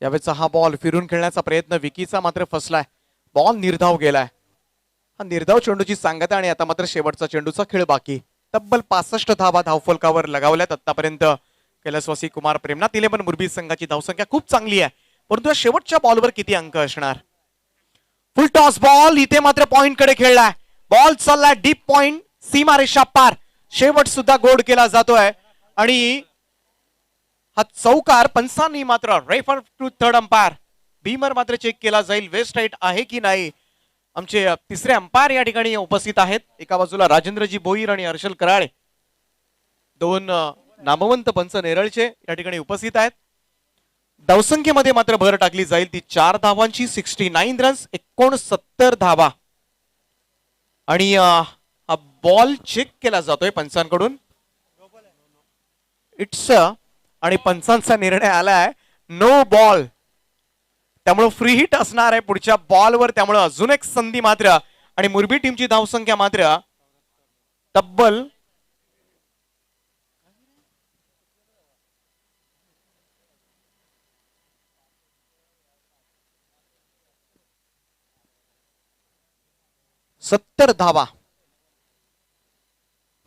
यावेळेचा हा बॉल फिरून खेळण्याचा प्रयत्न विकीचा मात्र फसलाय. बॉल निर्धाव गेलाय. हा निर्धाव चेंडूची सांगता. आणि आता मात्र शेवटचा चेंडूचा खेळ बाकी. तब्बल 65 धावा धावफलकावर लगावल्यात आतापर्यंत. कैलासवासी कुमार प्रेमनाथ 11 मुरबी संघाची धावसंख्या खूप चांगली आहे, परंतु शेवटच्या बॉलवर किती अंक असणार. फुल टॉस बॉल इथे मात्र पॉइंट कडे खेळलाय. बॉल चाललाय डीप पॉइंट, सीमारेषा पार. शेवट सुद्धा गोड केला जातोय. आणि हा चौकार पंचांनी मात्र refer to third umpire beamer मात्र चेक केला जाईल. वेस्ट राईट आहे की नाही. आमचे तिसरे अंपायर या ठिकाणी उपस्थित आहेत. एका बाजूला राजेंद्रजी भोईर आणि हर्षल कराळे, 2 नामवंत पंच नेरळचे या ठिकाणी उपस्थित आहेत. धावसंख्येमध्ये मात्र भर टाकली जाईल ती 4 धावांची. 69 रन्स, 69 धावा. आणि हा बॉल चेक केला जातोय पंचांकडून. इट्स आणि पंचांचा निर्णय आलाय नो बॉल. त्यामुळे फ्री हिट असणार आहे पुढच्या बॉलवर. त्यामुळे अजून एक संधी मात्र. आणि मुरबी टीमची धावसंख्या मात्र तब्बल 70 धावा.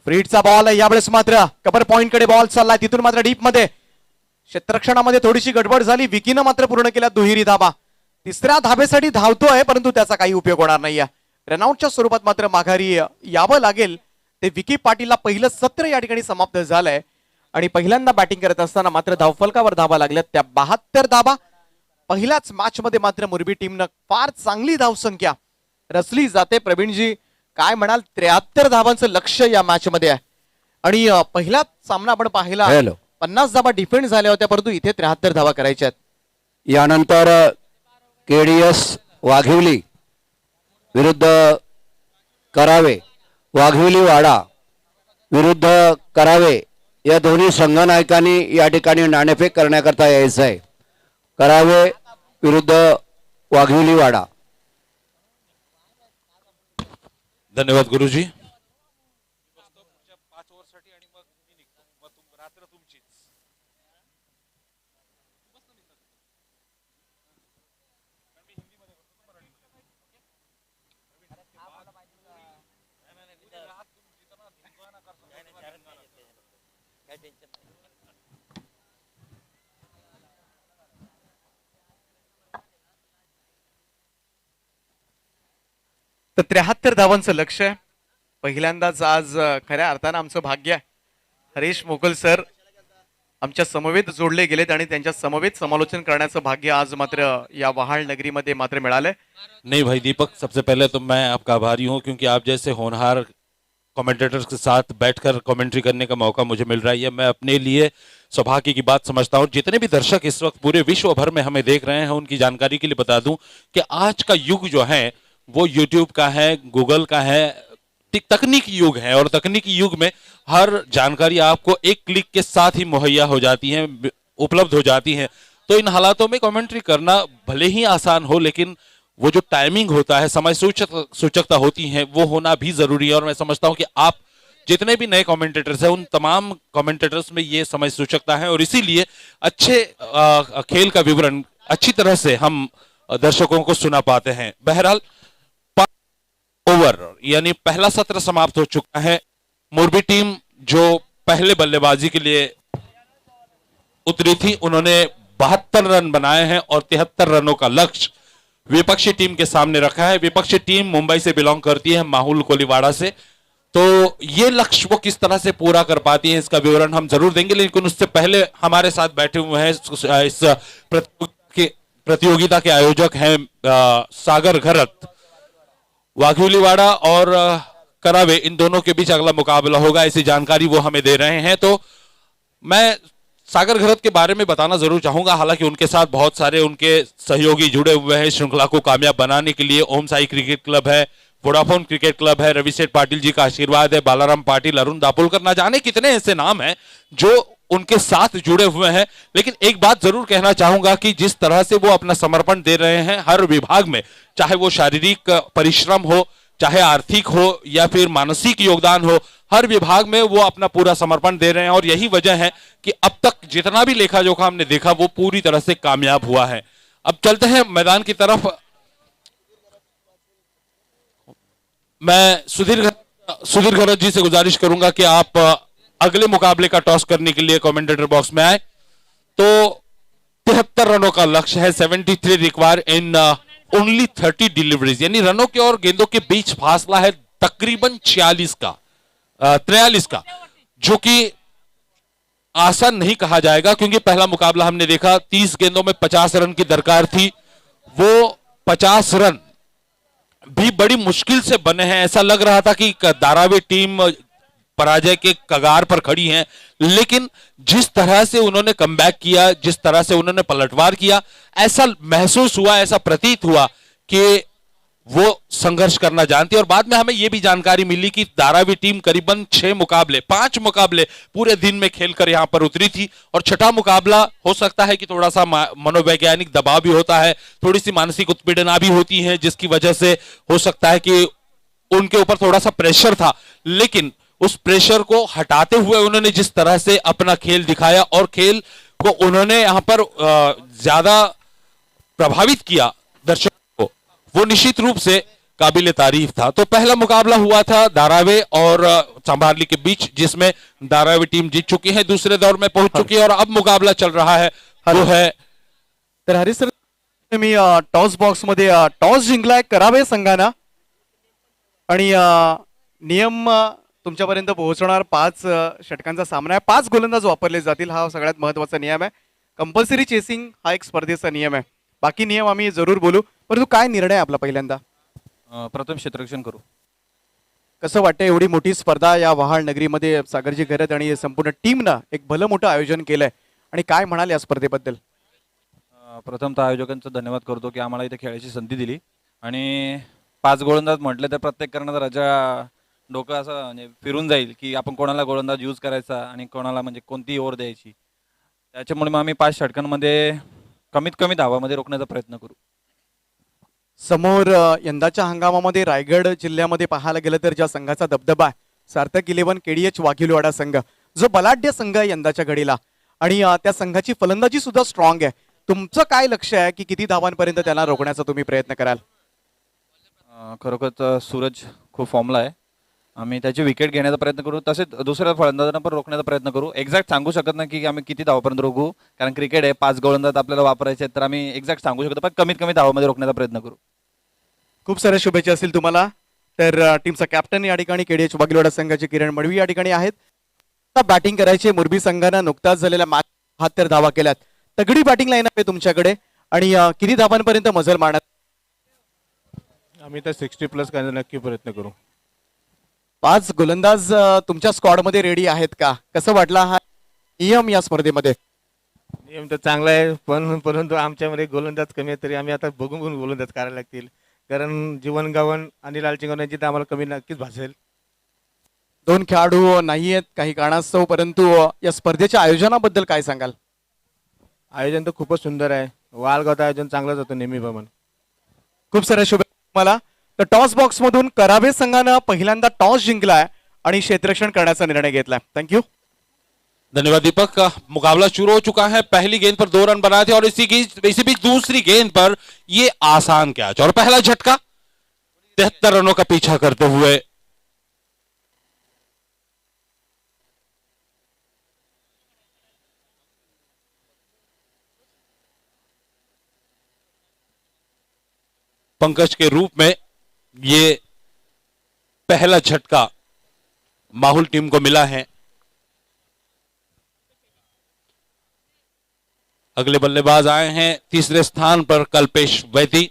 फ्रीडचा बॉल आहे यावेळेस मात्र. कबर पॉइंट कडे बॉल चाललाय, तिथून मात्र डीप मध्ये. क्षेत्ररक्षणामध्ये थोडीशी गडबड झाली. विकीनं मात्र पूर्ण केल्या दुहेरी धावा. 3ऱ्या धाबेसाठी धावतोय, परंतु त्याचा काही उपयोग होणार नाहीये. रनआउटच्या स्वरूपात मात्र माघारी यावं लागेल. ते विकी पाटीलला पहिलं सत्र या ठिकाणी समाप्त झालंय. आणि पहिल्यांदा बॅटिंग करत असताना मात्र धावफलकावर धावा लागल्यात त्या 72 धावा. पहिल्याच मॅच मध्ये मात्र मुरबी टीमनं फार चांगली धावसंख्या रचली जाते. प्रवीणजी काय म्हणाल, 73 धावांचं लक्ष या मॅच मध्ये आहे. आणि पहिला सामना आपण पाहिला 50 धावा डिफेंड झाल्या होत्या, परंतु इथे 73 धावा करायच्या आहेत. यानंतर केडीएस वाघिवली विरुद्ध करावे. वाघिवली वाडा विरुद्ध करावे या दोन्ही संघनायकांनी या ठिकाणी नाणेफेक करण्याकरता यायचं आहे. करावे विरुद्ध वाघिवलीवाडा. धन्यवाद गुरुजी. तर 73 धावांचं लक्ष आहे. पहिल्यांदाच आज खऱ्या अर्थानं आमचं भाग्य आहे. हरीश मोगल सर आमच्या समवेत जोडले गेलेत आणि त्यांच्या समवेत समालोचन करण्याचं भाग्य आज मात्र या वहाळ नगरीमध्ये मात्र मिळालंय. नहीं भाई दीपक, सबसे पहले तो मैं आपका आभारी हूं क्योंकि आप जैसे होनहार कमेंटेटर्स के साथ बैठकर कमेंट्री करने का मौका मुझे मिल रहा है. ये मैं अपने लिए सौभाग्य की बात समझता हूं. जितने भी दर्शक इस वक्त पूरे विश्व भर में हमें देख रहे हैं, उनकी जानकारी के लिए बता दूं कि आज का युग जो है वो यूट्यूब का है, गूगल का है, तकनीकी युग है. और तकनीकी युग में हर जानकारी आपको एक क्लिक के साथ ही मुहैया हो जाती है, उपलब्ध हो जाती है. तो इन हालातों में कमेंट्री करना भले ही आसान हो, लेकिन वो जो टाइमिंग होता है, समय सूचकता होती है, वो होना भी जरूरी है. और मैं समझता हूं कि आप जितने भी नए कमेंटेटर्स हैं, उन तमाम कमेंटेटर्स में ये समय सूचकता है और इसीलिए अच्छे खेल का विवरण अच्छी तरह से हम दर्शकों को सुना पाते हैं. बहरहाल ओवर यानी पहला सत्र समाप्त हो चुका है. मोरबी टीम जो पहले बल्लेबाजी के लिए उतरी थी, उन्होंने 72 रन बनाए हैं और 73 रनों का लक्ष्य विपक्षी टीम के सामने रखा है. विपक्षी टीम मुंबई से बिलोंग करती है, माहुल कोलीवाड़ा से. तो ये लक्ष्य वो किस तरह से पूरा कर पाती है, इसका विवरण हम जरूर देंगे. लेकिन उससे पहले हमारे साथ बैठे हुए हैं इस प्रतियोगिता के आयोजक हैं सागर घरत. वाघिवलीवाड़ा और करावे, इन दोनों के बीच अगला मुकाबला होगा, ऐसी जानकारी वो हमें दे रहे हैं. तो मैं सागर घरत के बारे में बताना जरूर चाहूंगा. हालांकि उनके साथ बहुत सारे उनके सहयोगी जुड़े हुए हैं श्रृंखला को कामयाब बनाने के लिए. ओम साई क्रिकेट क्लब है, वोडाफोन क्रिकेट क्लब है, रवि सेठ पाटिल जी का आशीर्वाद है, बालाराम पाटिल, अरुण दापोलकर, ना जाने कितने ऐसे नाम हैं जो उनके साथ जुड़े हुए हैं. लेकिन एक बात जरूर कहना चाहूंगा कि जिस तरह से वो अपना समर्पण दे रहे हैं हर विभाग में, चाहे वो शारीरिक परिश्रम हो, चाहे आर्थिक हो या फिर मानसिक योगदान हो, हर विभाग में वो अपना पूरा समर्पण दे रहे हैं. और यही वजह है कि अब तक जितना भी लेखा जोखा हमने देखा वो पूरी तरह से कामयाब हुआ है. अब चलते हैं मैदान की तरफ. मैं सुधीर घरत जी से गुजारिश करूंगा कि आप अगले मुकाबले का टॉस करने के लिए कमेंटेटर बॉक्स में आए. तो 73 रनों का लक्ष्य है, 73 रिक्वायर इन ओनली 30 डिलीवरीज, यानी रनों के और गेंदों के बीच फासला है तकरीबन 43 का 43 का, जो कि आसान नहीं कहा जाएगा. क्योंकि पहला मुकाबला हमने देखा 30 गेंदों में 50 रन की दरकार थी, वो 50 रन भी बड़ी मुश्किल से बने हैं. ऐसा लग रहा था कि धारावी टीम पराजय के कगार पर खड़ी है. लेकिन जिस तरह से उन्होंने कमबैक किया, जिस तरह से उन्होंने पलटवार किया, ऐसा महसूस हुआ, ऐसा प्रतीत हुआ कि वो संघर्ष करना जानती है. और बाद में हमें यह भी जानकारी मिली कि धारावी टीम करीबन 5 मुकाबले पूरे दिन में खेलकर यहां पर उतरी थी. और छठा मुकाबला हो सकता है कि थोड़ा सा मनोवैज्ञानिक दबाव भी होता है, थोड़ी सी मानसिक उत्पीड़ना भी होती है, जिसकी वजह से हो सकता है कि उनके ऊपर थोड़ा सा प्रेशर था. लेकिन उस प्रेशर को हटाते हुए उन्होंने जिस तरह से अपना खेल दिखाया और खेल को उन्होंने यहां पर ज्यादा प्रभावित किया दर्शकों को, वो निश्चित रूप से काबिल तारीफ था. तो पहला मुकाबला हुआ था धारावी और संभारली के बीच, जिसमें धारावी टीम जीत चुकी है, दूसरे दौर में पहुंच चुकी है और अब मुकाबला चल रहा है वो है. तर हरीश सर, मी टॉस बॉक्स मध्ये टॉस जिंकलाय करावे संघानं आणि नियम तुमच्यापर्यंत पोहोचवणार 5 षटकांचा सामना आहे. 5 गोलंदाज वापरले जातील, हा सगळ्यात महत्वाचा नियम आहे. कंपल्सरी चेसिंग हा एक स्पर्धेचा नियम आहे. बाकी नियम आम्ही जरूर बोलू, परंतु काय निर्णय आपला पहिल्यांदा? प्रथम क्षेत्ररक्षण करू. कसं वाटतं एवढी मोठी स्पर्धा या वहाळ नगरीमध्ये सागरजी घरत आणि संपूर्ण टीमनं एक भलं मोठं आयोजन केलंय, आणि काय म्हणाल या स्पर्धेबद्दल? प्रथमतः आयोजकांचा धन्यवाद करतो की आम्हाला इथे खेळायची संधी दिली. आणि 5 गोलंदाज म्हटले तर प्रत्येक कर्णधाराच्या डोकं असं म्हणजे फिरून जाईल की आपण कोणाला गोलंदाज यूज करायचा आणि कोणाला म्हणजे कोणती ओव्हर द्यायची. त्याच्यामुळे मग आम्ही 5 षटकांमध्ये कमीत कमी धावामध्ये रोखण्याचा प्रयत्न करू. समोर यंदाच्या हंगामामध्ये रायगड जिल्ह्यामध्ये पाहायला गेलं तर ज्या संघाचा दबदबा आहे सार्थक 11 केडीएच वाघिलवाडा संघ, जो बलाढ्य संघ आहे यंदाच्या घडीला, आणि त्या संघाची फलंदाजी सुद्धा स्ट्रॉंग आहे. तुमचं काय लक्ष आहे की किती धावांपर्यंत त्यांना रोखण्याचा तुम्ही प्रयत्न कराल? खरोखर सूरज खूप फॉर्मला आहे. आम्ही त्याची विकेट घेण्याचा प्रयत्न करू, तसेच दुसऱ्या फलंदाजांना पण रोखण्याचा प्रयत्न करू. एक्झॅक्ट सांगू शकत नाही की आम्ही किती धावापर्यंत रोखू, कारण क्रिकेट आहे, 5 गोलंदाज आपल्याला वापरायचे आहेत, तर आम्ही एक्झॅक्ट सांगू शकतो, पण कमीत कमी धावामध्ये रोखण्याचा प्रयत्न करू. खूप साऱ्या शुभेच्छा असतील तुम्हाला. तर टीमचा कॅप्टन या ठिकाणी केडीएच वाघिलवाडा संघाचे किरण मडवी या ठिकाणी आहेत. बॅटिंग करायचे मोरबी संघानं नुकताच झालेल्या मॅच 72 धावा केल्यात. तगडी बॅटिंग लाईन आहे तुमच्याकडे, आणि किती धावांपर्यंत मजल मारण्यात? आम्ही तर 60+ करण्याचा नक्की प्रयत्न करू. 5 गोलंदाज तुमच्या स्क्वॉड मध्ये रेडी आहेत का? कसं वाटला हा नियम या स्पर्धेमध्ये? नियम तर चांगला आहे, पण परंतु आमच्यामध्ये गोलंदाज कमी आहे, तरी आम्ही आता बघून बघून गोलंदाज करायला लागतील, कारण जीवन गावन आणि लाल चिंगवण्याची तर आम्हाला कमी नक्कीच भासेल. 2 खेळाडू नाही आहेत काही कारणास्तव, परंतु या स्पर्धेच्या आयोजनाबद्दल काय सांगाल? आयोजन तर खूपच सुंदर आहे. वालगावचं आयोजन चांगलंच होतं नेहमीप्रमाणे. खूप साऱ्या शुभेच्छा तुम्हाला. तर टॉस बॉक्स मधून करावे संघानं पहिल्यांदा टॉस जिंकलाय आणि क्षेत्ररक्षण करण्याचा निर्णय घेतलाय. थँक्यू. धन्यवाद दीपक. मुकाबला शुरू हो चुका है. पहली गेंद पर 2 रन बनाए थे और इसी बीच दूसरी गेंद पर ये आसान कैच और पहला झटका 73 रनों का पीछा करते हुए पंकज के रूप में ये पहला झटका माहुल टीम को मिला है. अगले बल्लेबाज आए हैं तीसरे स्थान पर कल्पेश वैदी.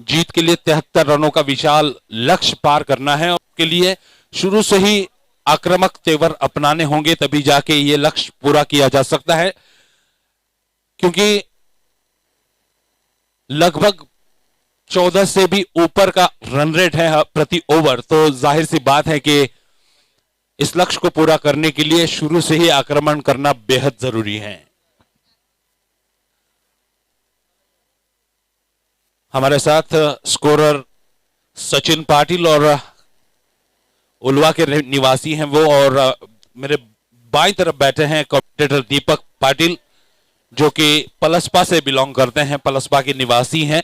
जीत के लिए 73 रनों का विशाल लक्ष्य पार करना है और उसके लिए शुरू से ही आक्रामक तेवर अपनाने होंगे, तभी जाके ये लक्ष्य पूरा किया जा सकता है, क्योंकि लगभग 14 से भी ऊपर का रन रेट है प्रति ओवर. तो जाहिर सी बात है कि इस लक्ष्य को पूरा करने के लिए शुरू से ही आक्रमण करना बेहद जरूरी है. हमारे साथ स्कोरर सचिन पाटिल और उलवा के निवासी हैं वो, और मेरे बाईं तरफ बैठे हैं कमेंटेटर दीपक पाटिल, जो कि पलसपा से बिलोंग करते हैं, पलसपा के निवासी हैं.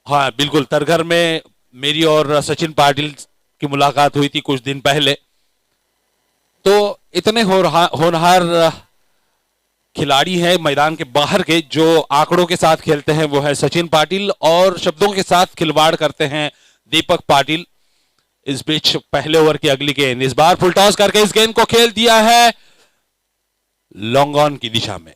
हाँ बिल्कुल, तरघर में मेरी और सचिन पाटिल की मुलाकात हुई थी कुछ दिन पहले. तो इतने होनहार खिलाड़ी है मैदान के बाहर के, जो आंकड़ों के साथ खेलते हैं वो है सचिन पाटिल, और शब्दों के साथ खिलवाड़ करते हैं दीपक पाटिल. इस बीच पहले ओवर की अगली गेंद, इस बार फुल टॉस करके इस गेंद को खेल दिया है लॉन्ग ऑन की दिशा में.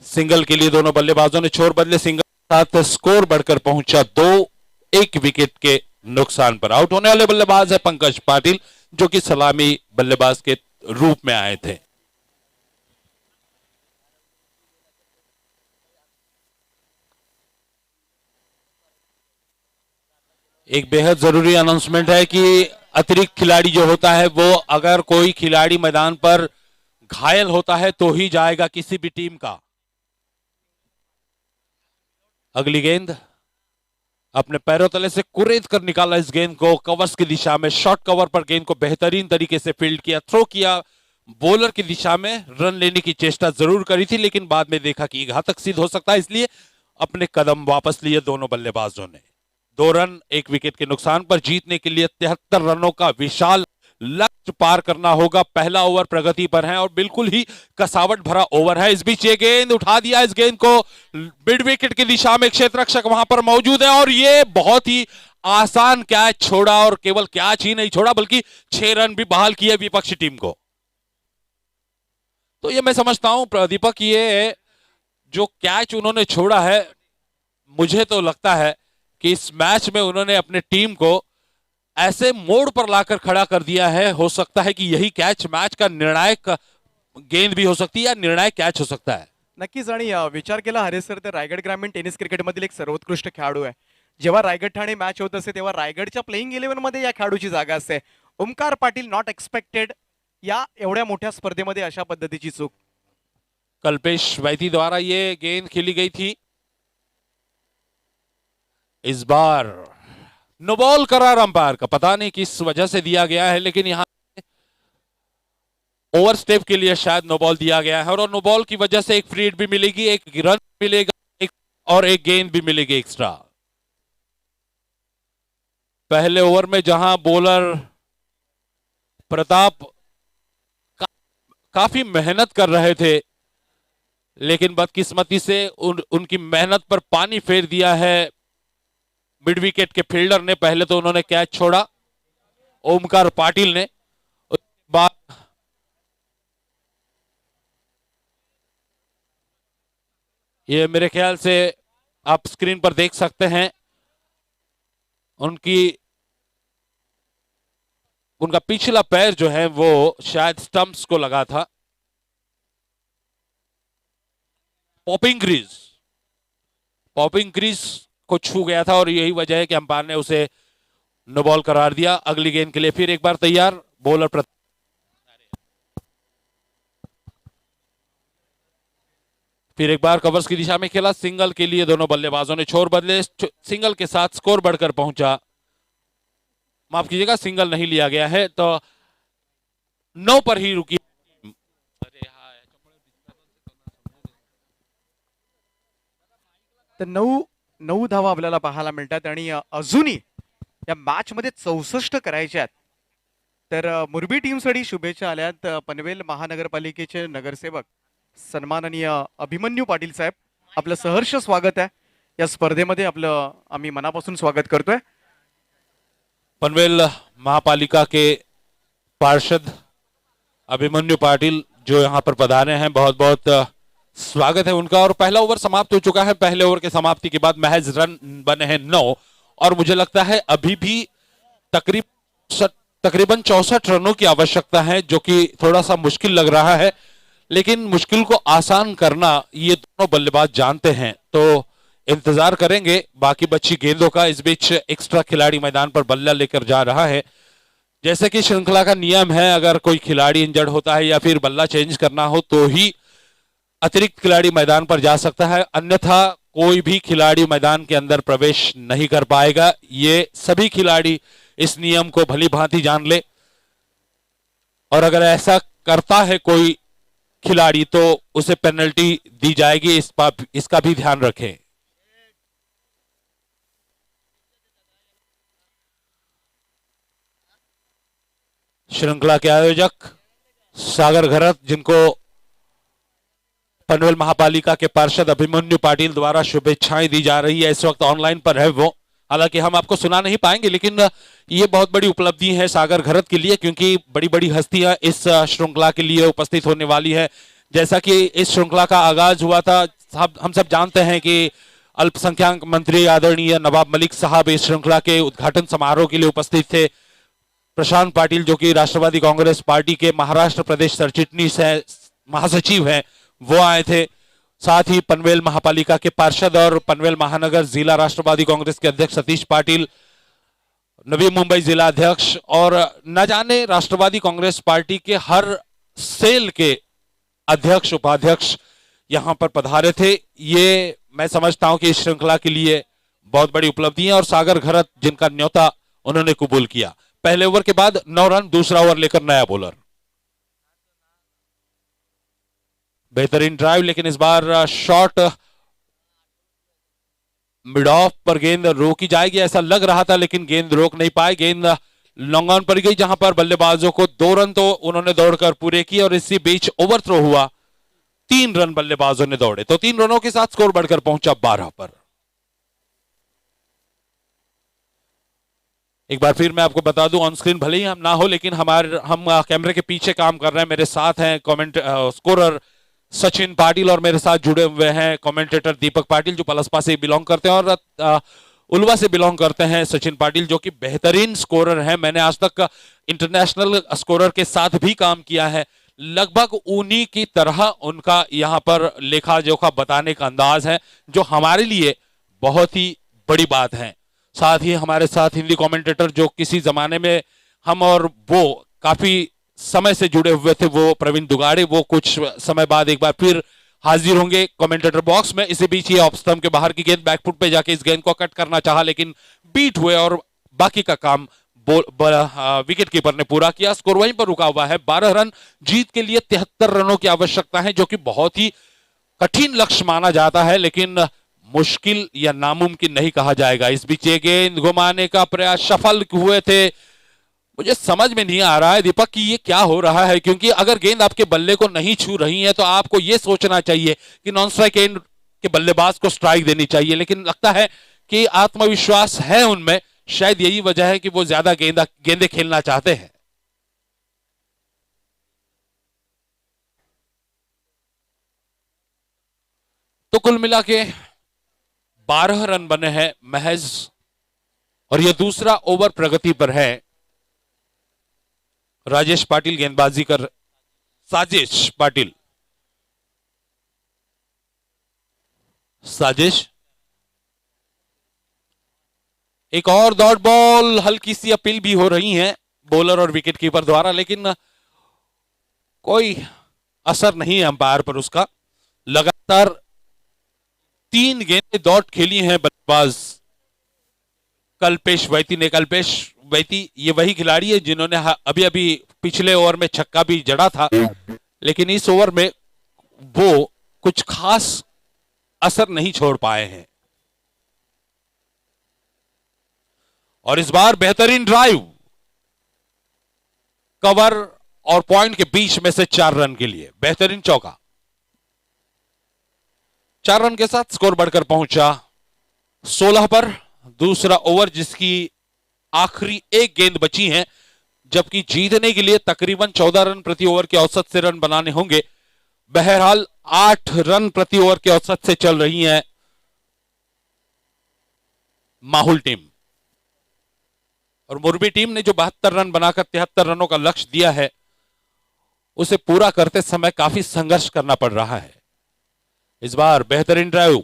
सिंगल के लिए दोनों बल्लेबाजों ने छोर बदले. सिंगल के साथ स्कोर बढ़कर पहुंचा 2-1 विकेट के नुकसान पर. आउट होने वाले बल्लेबाज है पंकज पाटिल, जो कि सलामी बल्लेबाज के रूप में आए थे. एक बेहद जरूरी अनाउंसमेंट है कि अतिरिक्त खिलाड़ी जो होता है वो, अगर कोई खिलाड़ी मैदान पर घायल होता है तो ही जाएगा किसी भी टीम का. अगली गेंद अपने पैरों तले से कुरेद कर निकाला इस गेंद को कवर्स की दिशा में. शॉर्ट कवर पर गेंद को बेहतरीन तरीके से फील्ड किया, थ्रो किया बॉलर की दिशा में. रन लेने की चेष्टा जरूर करी थी, लेकिन बाद में देखा कि घातक सिद्ध हो सकता है, इसलिए अपने कदम वापस लिए दोनों बल्लेबाजों ने. 2 रन 1 विकेट के नुकसान पर जीतने के लिए 73 रनों का विशाल लक्ष्य पार करना होगा. पहला ओवर प्रगति पर है और बिल्कुल ही कसावट भरा ओवर है. इस बीच ये गेंद उठा दिया, इस गेंद को मिड विकेट की दिशा में क्षेत्र रक्षक वहां पर मौजूद है, और ये बहुत ही आसान कैच छोड़ा, और केवल कैच ही नहीं छोड़ा बल्कि 6 रन भी बहाल किए विपक्षी टीम को. तो ये मैं समझता हूं दीपक, ये जो कैच उन्होंने छोड़ा है, मुझे तो लगता है कि इस मैच में उन्होंने अपने टीम को ऐसे मोड़ पर लाकर खड़ा कर दिया है. हो सकता है कि यही कैच मैच का निर्णायक गेंद भी हो सकती है या निर्णायक कैच हो सकता है. नक्कीच. आणि विचार केला हरेश सर तर रायगड ग्रामीण टेनिस क्रिकेटमधील एक सर्वोत्कृष्ट खेळाडू आहे, जेव्हा रायगड ठाणे मॅच होत असते तेव्हा रायगडच्या प्लेइंग 11 मध्ये या खेळाडूची जागा असते. ओमकार पाटील नॉट एक्सपेक्टेड या एवढ्या मोठ्या स्पर्धेमध्ये अशा पद्धतीची चूक. कल्पेश वैदी द्वारा ये गेंद खेली गई थी. इस बार नो बॉल करार अंपायर का, पता नहीं किस वजह से दिया गया है, लेकिन यहां ओवर स्टेप के लिए शायद नो बॉल दिया गया है और नो बॉल की वजह से एक फ्री हिट भी मिलेगी, एक रन मिलेगा, और एक गेंद भी मिलेगी एक्स्ट्रा. पहले ओवर में जहां बॉलर प्रताप काफी मेहनत कर रहे थे, लेकिन बदकिस्मती से उनकी मेहनत पर पानी फेर दिया है मिड विकेट के फील्डर ने. पहले तो उन्होंने कैच छोड़ा ओमकार पाटिल ने, उसके बाद ये मेरे ख्याल से आप स्क्रीन पर देख सकते हैं उनका पिछला पैर जो है वो शायद स्टंप्स को लगा था. पॉपिंग क्रीज को छू गया था और यही वजह है कि अंपायर ने उसे नो बॉल करार दिया. अगली गेंद के लिए फिर एक बार तैयार बॉलर फिर एक बार कवर्स की दिशा में खेला. सिंगल के लिए दोनों बल्लेबाजों ने छोर बदले. सिंगल के साथ स्कोर बढ़कर पहुंचा, माफ कीजिएगा सिंगल नहीं लिया गया है, तो 9 पर ही रुकी. तर 9 धावा आपल्याला पाहायला मिळतात आणि अजूनही या मॅच मध्ये 64 करायच्या आहेत. तर मुरबी टीमसाठी शुभेच्छा आल्यात. पनवेल महानगरपालिकेचे नगरसेवक सन्माननीय अभिमन्यू पाटील साहेब, आपलं सहर्ष स्वागत आहे या स्पर्धेमध्ये. आपलं आम्ही मनापासून स्वागत करतोय. पनवेल महापालिका के पार्षद अभिमन्यु पाटिल जो यहां पर पधारे हैं, बहुत बहुत स्वागत है उनका. और पहला ओवर समाप्त हो चुका है. पहले ओवर के समाप्ति के बाद महज रन बने हैं 9 और मुझे लगता है अभी भी तकरीबन 64 रनों की आवश्यकता है, जो कि थोड़ा सा मुश्किल लग रहा है, लेकिन मुश्किल को आसान करना ये दोनों बल्लेबाज जानते हैं, तो इंतजार करेंगे बाकी बची गेंदों का. इस बीच एक्स्ट्रा खिलाड़ी मैदान पर बल्ला लेकर जा रहा है. जैसे कि श्रृंखला का नियम है, अगर कोई खिलाड़ी इंजर्ड होता है या फिर बल्ला चेंज करना हो तो ही अतिरिक्त खिलाड़ी मैदान पर जा सकता है, अन्यथा कोई भी खिलाड़ी मैदान के अंदर प्रवेश नहीं कर पाएगा. ये सभी खिलाड़ी इस नियम को भली भांति जान ले, और अगर ऐसा करता है कोई खिलाड़ी तो उसे पेनल्टी दी जाएगी. इसका भी ध्यान रखें. श्रृंखला के आयोजक सागर घरत, जिनको पनवेल महापालिका के पार्षद अभिमन्यु पाटिल द्वारा शुभेच्छाएं दी जा रही है, इस वक्त ऑनलाइन पर है वो. हालांकि हम आपको सुना नहीं पाएंगे, लेकिन ये बहुत बड़ी उपलब्धि है सागर घरत के लिए, क्योंकि बड़ी बड़ी हस्तियां इस श्रृंखला के लिए उपस्थित होने वाली है. जैसा कि इस श्रृंखला का आगाज हुआ था, हम सब जानते हैं कि अल्पसंख्यक मंत्री आदरणीय नवाब मलिक साहब इस श्रृंखला के उद्घाटन समारोह के लिए उपस्थित थे. प्रशांत पाटिल जो कि राष्ट्रवादी कांग्रेस पार्टी के महाराष्ट्र प्रदेश सरचिटनीस है, महासचिव है, वो आए थे. साथ ही पनवेल महापालिका के पार्षद और पनवेल महानगर जिला राष्ट्रवादी कांग्रेस के अध्यक्ष सतीश पाटिल, नवी मुंबई जिला अध्यक्ष, और न जाने राष्ट्रवादी कांग्रेस पार्टी के हर सेल के अध्यक्ष उपाध्यक्ष यहां पर पधारे थे. ये मैं समझता हूं कि इस श्रृंखला के लिए बहुत बड़ी उपलब्धि है, और सागर घरत जिनका न्योता उन्होंने कबूल किया. पहले ओवर के बाद 9 रन, दूसरा ओवर लेकर नया बॉलर. बेहतरीन ड्राइव, लेकिन इस बार शॉट मिड ऑफ पर गेंद रोकी जाएगी ऐसा लग रहा था, लेकिन गेंद रोक नहीं पाए. गेंद लॉन्ग ऑन पर गई, जहां पर बल्लेबाजों को 2 रन तो उन्होंने दौड़कर पूरे किए, और इसी बीच ओवर थ्रो हुआ. 3 रन बल्लेबाजों ने दौड़े, तो 3 रनों के साथ स्कोर बढ़कर पहुंचा 12 पर. एक बार फिर मैं आपको बता दूं, ऑन स्क्रीन भले ही हम ना हो, लेकिन हम कैमरे के पीछे काम कर रहे हैं. मेरे साथ हैं स्कोरर सचिन पाटिल, और मेरे साथ जुड़े हुए हैं कमेंटेटर दीपक पाटिल, जो पलसपा से बिलोंग करते हैं, और उलवा से बिलोंग करते हैं सचिन पाटिल, जो कि बेहतरीन स्कोरर हैं. मैंने आज तक इंटरनेशनल स्कोरर के साथ भी काम किया है. लगभग उन्हीं की तरह उनका यहाँ पर लेखा जोखा बताने का अंदाज है, जो हमारे लिए बहुत ही बड़ी बात है. साथ ही हमारे साथ हिंदी कमेंटेटर जो किसी जमाने में हम और वो काफी समय से जुड़े हुए थे, वो प्रवीण दुगाड़े, वो कुछ समय बाद एक बार फिर हाजिर होंगे कमेंटेटर बॉक्स में। इसी बीच ये ऑफ स्टंप के बाहर की गेंद बैकफुट पे जाके इस गेंद को कट करना चाहा, लेकिन बीट हुए और बाकी का काम विकेट कीपर ने पूरा किया। स्कोर वहीं पर रुका हुआ है 12 रन। जीत के लिए 73 रनों की आवश्यकता है, जो कि बहुत ही कठिन लक्ष्य माना जाता है, लेकिन मुश्किल या नामुमकिन नहीं कहा जाएगा। इस बीच ये गेंद घुमाने का प्रयास सफल हुए थे। मुझे समझ में नहीं आ रहा है दीपक कि ये क्या हो रहा है, क्योंकि अगर गेंद आपके बल्ले को नहीं छू रही है तो आपको ये सोचना चाहिए कि नॉन स्ट्राइक एंड के बल्लेबाज को स्ट्राइक देनी चाहिए, लेकिन लगता है कि आत्मविश्वास है उनमें, शायद यही वजह है कि वो ज्यादा गेंदे खेलना चाहते हैं। तो कुल मिला के 12 रन बने हैं महज, और यह दूसरा ओवर प्रगति पर है। राजेश पाटिल गेंदबाजी कर, साजिश पाटिल, साजिश एक और डॉट बॉल, हल्की सी अपील भी हो रही है बॉलर और विकेट कीपर द्वारा, लेकिन कोई असर नहीं है अंपायर पर उसका। लगातार 3 गेंदें डॉट खेली हैं बल्लेबाज कल्पेश वैती ने। कल्पेश वैती ये वही खिलाड़ी है जिन्होंने अभी अभी पिछले ओवर में छक्का भी जड़ा था, लेकिन इस ओवर में वो कुछ खास असर नहीं छोड़ पाए हैं। और इस बार बेहतरीन ड्राइव, कवर और पॉइंट के बीच में से 4 रन के लिए बेहतरीन चौका। 4 रन के साथ स्कोर बढ़कर पहुंचा 16 पर। दूसरा ओवर जिसकी आखिरी एक गेंद बची है, जबकि जीतने के लिए तकरीबन 14 रन प्रति ओवर के औसत से रन बनाने होंगे। बहरहाल 8 रन प्रति ओवर के औसत से चल रही है माहुल टीम, और मुरबी टीम ने जो 72 रन बनाकर 73 रनों का लक्ष्य दिया है, उसे पूरा करते समय काफी संघर्ष करना पड़ रहा है। इस बार बेहतरीन ड्राइव,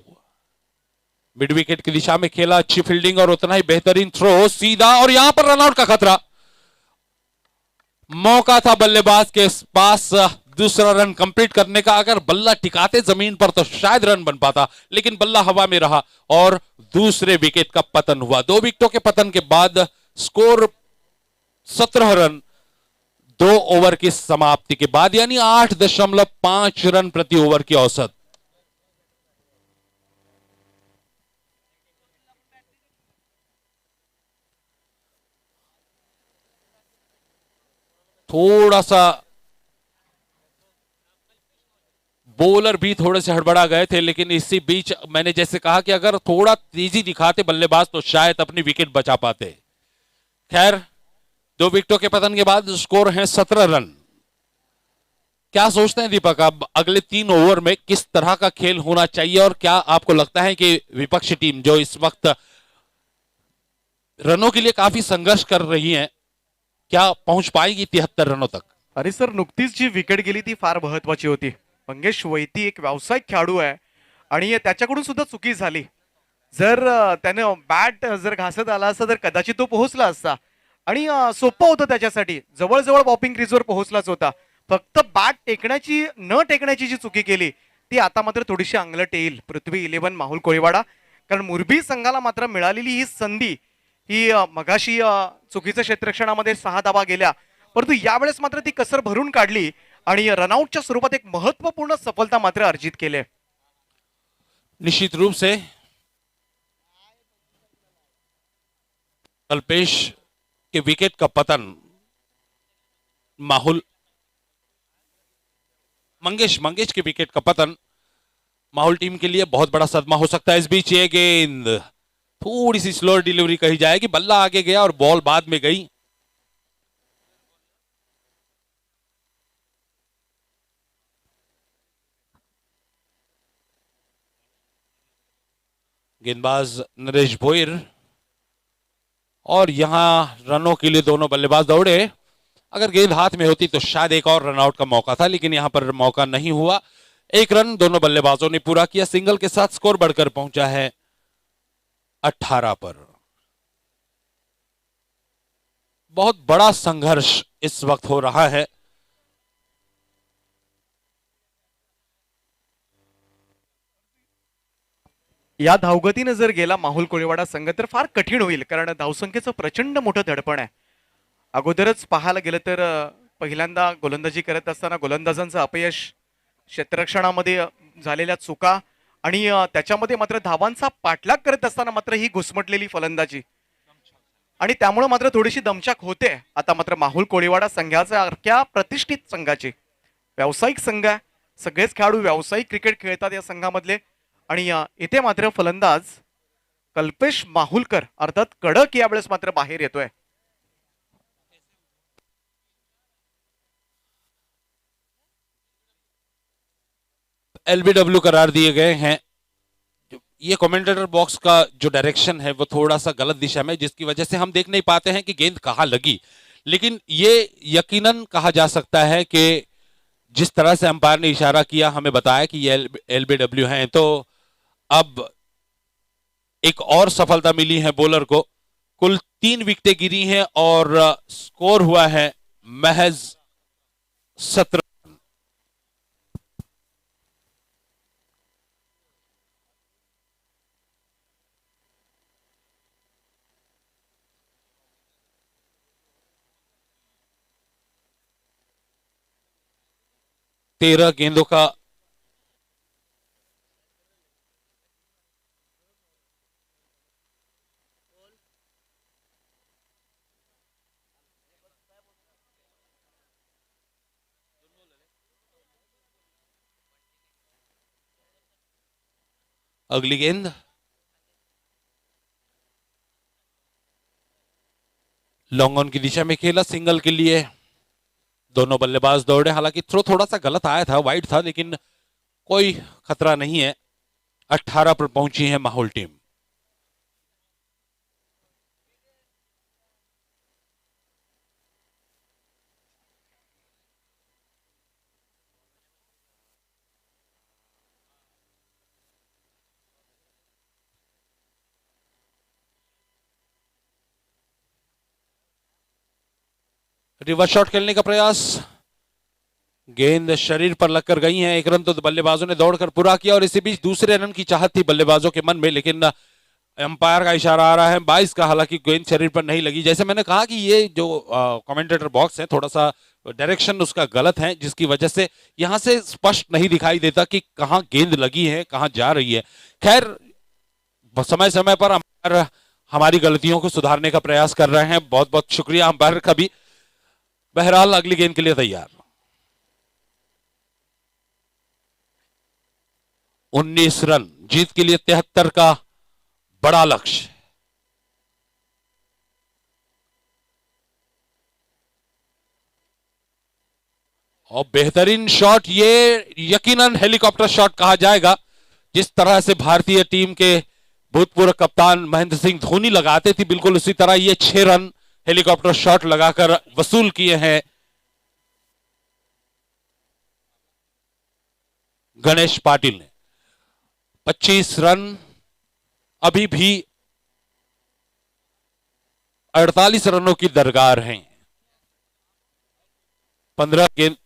मिड विकेट की दिशा में खेला, अच्छी फील्डिंग और उतना ही बेहतरीन थ्रो सीधा, और यहां पर रनआउट का खतरा। मौका था बल्लेबाज के पास दूसरा रन कंप्लीट करने का। अगर बल्ला टिकाते जमीन पर तो शायद रन बन पाता, लेकिन बल्ला हवा में रहा और दूसरे विकेट का पतन हुआ। 2 विकेटों के पतन के बाद स्कोर 17 रन 2 ओवर की समाप्ति के बाद, यानी 8.5 रन प्रति ओवर की औसत। थोड़ा सा बॉलर भी थोड़े से हड़बड़ा गए थे, लेकिन इसी बीच मैंने जैसे कहा कि अगर थोड़ा तेजी दिखाते बल्लेबाज तो शायद अपनी विकेट बचा पाते। खैर, 2 विकेटों के पतन के बाद स्कोर है 17 रन। क्या सोचते हैं दीपक, अब अगले 3 ओवर में किस तरह का खेल होना चाहिए, और क्या आपको लगता है कि विपक्षी टीम जो इस वक्त रनों के लिए काफी संघर्ष कर रही है, क्या पहुंच पाएगी 73 रनों तक? अरे सर, नुकतीच जी विकेट गेली ती फार महत्वाची होती. मंगेश वैती एक व्यावसायिक खेळाडू आहे आणि त्याच्याकडून सुद्धा चुकी झाली. जर त्याने बॅट जर घासत आला असता तर कदाचित तो पोहोचला असता आणि सोपं होतं त्याच्यासाठी. जवळजवळ बॉपिंग क्रीजवर पोहोचलाच होता. फक्त बॅट टेकण्याची न टेकण्याची जी चुकी केली ती आता मात्र थोडीशी अंगलट येईल पृथ्वी 11 माहुल कोळीवाडा. कारण मुरबी संघाला मात्र मिळालेली ही संधी ही मगाशी चुकीच्या क्षेत्ररक्षणामध्ये 6 धावा गेल्या, परंतु यावेळेस मात्र ती कसर भरून काढली आणि रनआउटच्या स्वरूपात एक महत्वपूर्ण सफलता मात्र अर्जित केली. निश्चित रूप से कल्पेश के विकेट का पतन मंगेश के विकेट का पतन माहुल टीम के लिए बहुत बड़ा सदमा हो सकता है. इस बीच ये गेंद थोड़ी सी स्लो डिलीवरी कही जाएगी, बल्ला आगे गया और बॉल बाद में गई. गेंदबाज नरेश भोईर, और यहां रनों के लिए दोनों बल्लेबाज दौड़े. अगर गेंद हाथ में होती तो शायद एक और रनआउट का मौका था, लेकिन यहां पर मौका नहीं हुआ. 1 रन दोनों बल्लेबाजों ने पूरा किया. सिंगल के साथ स्कोर बढ़कर पहुंचा है 18 पर. बहुत बड़ा संघर्ष इस वक्त हो रहा है। या धावगतीनं जर गेला माहुल कोळीवाडा संघ तर फार कठीण होईल, कारण धावसंख्येचं प्रचंड मोठं दडपण आहे. अगोदरच पाहायला गेलं तर पहिल्यांदा गोलंदाजी करत असताना गोलंदाजांचं अपयश, क्षेत्ररक्षणामध्ये झालेल्या चुका आणि त्याच्यामध्ये मात्र धावांचा पाठलाग करत असताना मात्र ही घुसमटलेली फलंदाजी आणि त्यामुळे मात्र थोडीशी दमछाक होते. आता मात्र माहुल कोळीवाडा संघाच्या प्रतिष्ठित संघाची व्यावसायिक संघ आहे, सगळेच खेळाडू व्यावसायिक क्रिकेट खेळतात या संघामधले आणि इथे मात्र फलंदाज कल्पेश माहुलकर अर्थात कडक यावेळेस मात्र बाहेर येतोय. एलबीडब्ल्यू करार दिए गए हैं। ये कमेंटेटर बॉक्स का जो डायरेक्शन है वो थोड़ा सा गलत दिशा में, जिसकी वजह से हम देख नहीं पाते हैं कि गेंद कहां लगी, लेकिन ये यकीनन कहा जा सकता है कि जिस तरह से अंपायर ने इशारा किया, हमें बताया कि ये एलबीडब्ल्यू हैं, तो अब एक और सफलता मिली है बॉलर को। कुल 3 विकेटें गिरी हैं और स्कोर हुआ है महज 17। तेरह गेंदों का अगली गेंद लॉन्ग ऑन की दिशा में खेला, सिंगल के लिए दोनों बल्लेबाज दौड़े। हालांकि थ्रो थोड़ा सा गलत आया था, वाइड था, लेकिन कोई खतरा नहीं है। 18 पर पहुंची है माहौल टीम। रिवर्स शॉट खेलने का प्रयास, गेंद शरीर पर लगकर गई है। एक रन तो बल्लेबाजों ने दौड़कर पूरा किया और इसी बीच दूसरे रन की चाहत थी बल्लेबाजों के मन में, लेकिन अंपायर का इशारा आ रहा है 22 का। हालांकि गेंद शरीर पर नहीं लगी। जैसे मैंने कहा कि ये जो कमेंटेटर बॉक्स है थोड़ा सा डायरेक्शन उसका गलत है, जिसकी वजह से यहां से स्पष्ट नहीं दिखाई देता कि कहां गेंद लगी है, कहां जा रही है। खैर, समय समय पर अंपायर हमारी गलतियों को सुधारने का प्रयास कर रहे हैं। बहुत बहुत शुक्रिया अंपायर का भी। बहरहाल अगली गेंद के लिए तैयार। 19 रन, जीत के लिए 73 का बड़ा लक्ष्य। और बेहतरीन शॉट, ये यकीनन हेलीकॉप्टर शॉट कहा जाएगा। जिस तरह से भारतीय टीम के भूतपूर्व कप्तान महेंद्र सिंह धोनी लगाते थे, बिल्कुल उसी तरह ये 6 रन हेलीकॉप्टर शॉट लगाकर वसूल किए हैं गणेश पाटिल ने। 25 रन, अभी भी 48 रनों की दरगार हैं। 15 गेंद,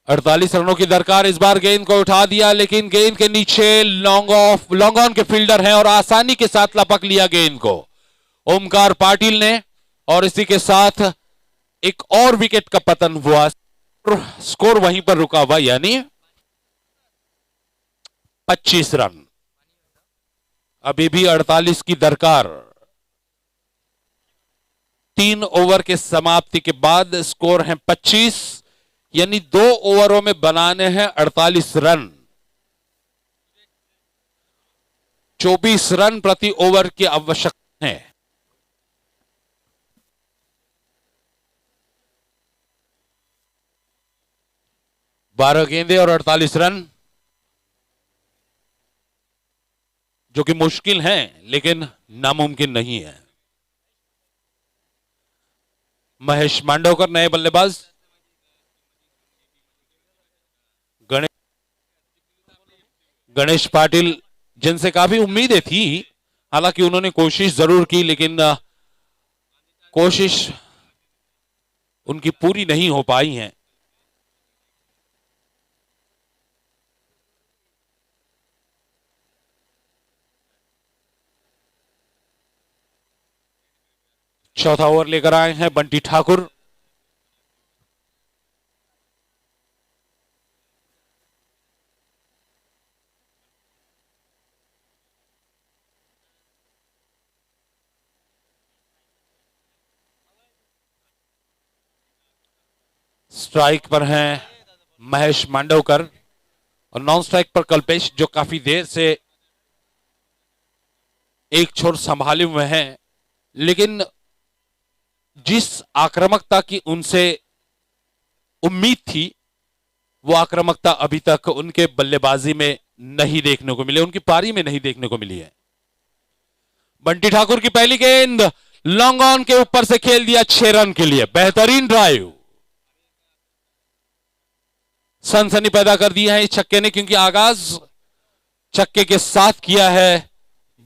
48 रनों की दरकार। इस बार गेंद को उठा दिया, लेकिन गेंद के नीचे लॉन्ग ऑन के फील्डर हैं और आसानी के साथ लपक लिया गेंद को ओमकार पाटिल ने। और इसी के साथ एक और विकेट का पतन हुआ। स्कोर वहीं पर रुका हुआ, यानी 25 रन। अभी भी 48 की दरकार। 3 ओवर के समाप्ति के बाद स्कोर है 25, यानी 2 ओवरों में बनाने हैं 48 रन। 24 रन प्रति ओवर की आवश्यकता है। बारह गेंदें और 48 रन, जो कि मुश्किल है लेकिन नामुमकिन नहीं है। महेश मांडवकर नए बल्लेबाज। गणेश पाटिल, जिनसे काफी उम्मीदें थी, हालांकि उन्होंने कोशिश जरूर की, लेकिन कोशिश उनकी पूरी नहीं हो पाई है। चौथा ओवर लेकर आए हैं बंटी ठाकुर। स्ट्राइक पर हैं महेश मांडवकर और नॉन स्ट्राइक पर कल्पेश, जो काफी देर से एक छोर संभाले हुए हैं, लेकिन जिस आक्रामकता की उनसे उम्मीद थी वो आक्रामकता अभी तक उनके बल्लेबाजी में नहीं देखने को मिली, उनकी पारी में नहीं देखने को मिली है। बंटी ठाकुर की पहली गेंद लॉन्ग ऑन के ऊपर से खेल दिया 6 रन के लिए, बेहतरीन ड्राइव, सनसनी पैदा कर दी है इस छक्के ने, क्योंकि आगाज छक्के के साथ किया है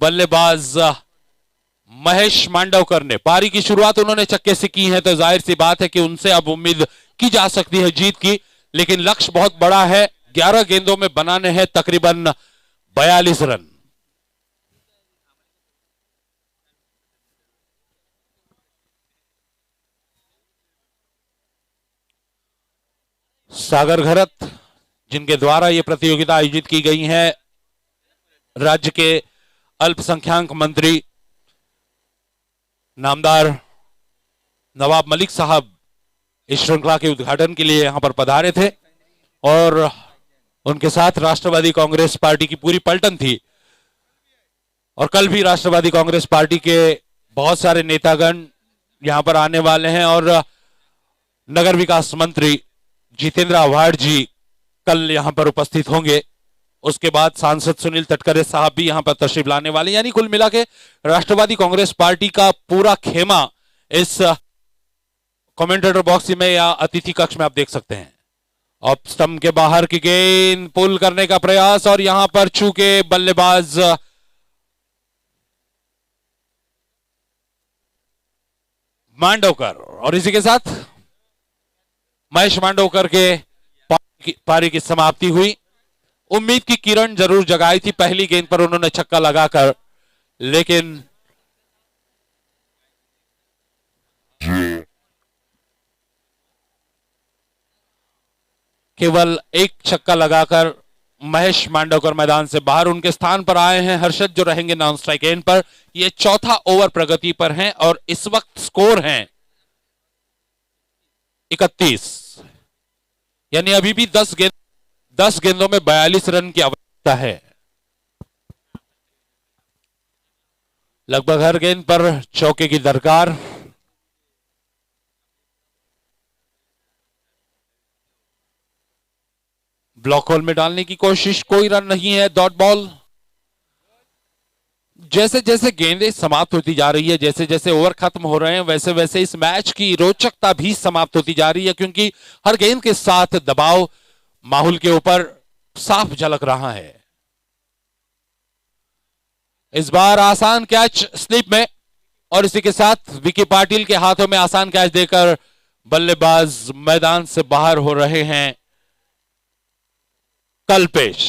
बल्लेबाज महेश मांडवकर ने। पारी की शुरुआत उन्होंने छक्के से की है, तो जाहिर सी बात है कि उनसे अब उम्मीद की जा सकती है जीत की, लेकिन लक्ष्य बहुत बड़ा है। 11 गेंदों में बनाने हैं तकरीबन 42 रन। सागर घरत, जिनके द्वारा यह प्रतियोगिता आयोजित की गई है, राज्य के अल्पसंख्यक मंत्री नामदार नवाब मलिक साहब इस श्रृंखला के उद्घाटन के लिए यहां पर पधारे थे और उनके साथ राष्ट्रवादी कांग्रेस पार्टी की पूरी पलटन थी। और कल भी राष्ट्रवादी कांग्रेस पार्टी के बहुत सारे नेतागण यहां पर आने वाले हैं और नगर विकास मंत्री जितेंद्र आव्हाड जी कल यहां पर उपस्थित होंगे। उसके बाद सांसद सुनील तटकरे साहब भी यहां पर तशरीफ लाने वाले, यानी कुल मिला के राष्ट्रवादी कांग्रेस पार्टी का पूरा खेमा इस कमेंटेटर बॉक्स में या अतिथि कक्ष में आप देख सकते हैं। ऑफ स्टंप के बाहर की गेंद पुल करने का प्रयास और यहां पर चूके बल्लेबाज मांडवकर, और इसी के साथ महेश मांडवकर के पारी की समाप्ति हुई। उम्मीद की किरण जरूर जगाई थी पहली गेंद पर उन्होंने छक्का लगाकर, लेकिन केवल एक छक्का लगाकर महेश मांडवकर मैदान से बाहर। उनके स्थान पर आए हैं हर्षद, जो रहेंगे नॉन स्ट्राइक एंड पर। ये चौथा ओवर प्रगति पर हैं और इस वक्त स्कोर है 31, यानी अभी भी 10 गेंदों में 42 रन की आवश्यकता है। लगभग हर गेंद पर चौके की दरकार। ब्लॉक होल में डालने की कोशिश, कोई रन नहीं है, डॉट बॉल। जैसे जैसे गेंदें समाप्त होती जा रही है, जैसे जैसे ओवर खत्म हो रहे हैं, वैसे वैसे इस मैच की रोचकता भी समाप्त होती जा रही है, क्योंकि हर गेंद के साथ दबाव माहौल के ऊपर साफ झलक रहा है। इस बार आसान कैच स्लिप में और इसी के साथ विकी पाटिल के हाथों में आसान कैच देकर बल्लेबाज मैदान से बाहर हो रहे हैं कल्पेश।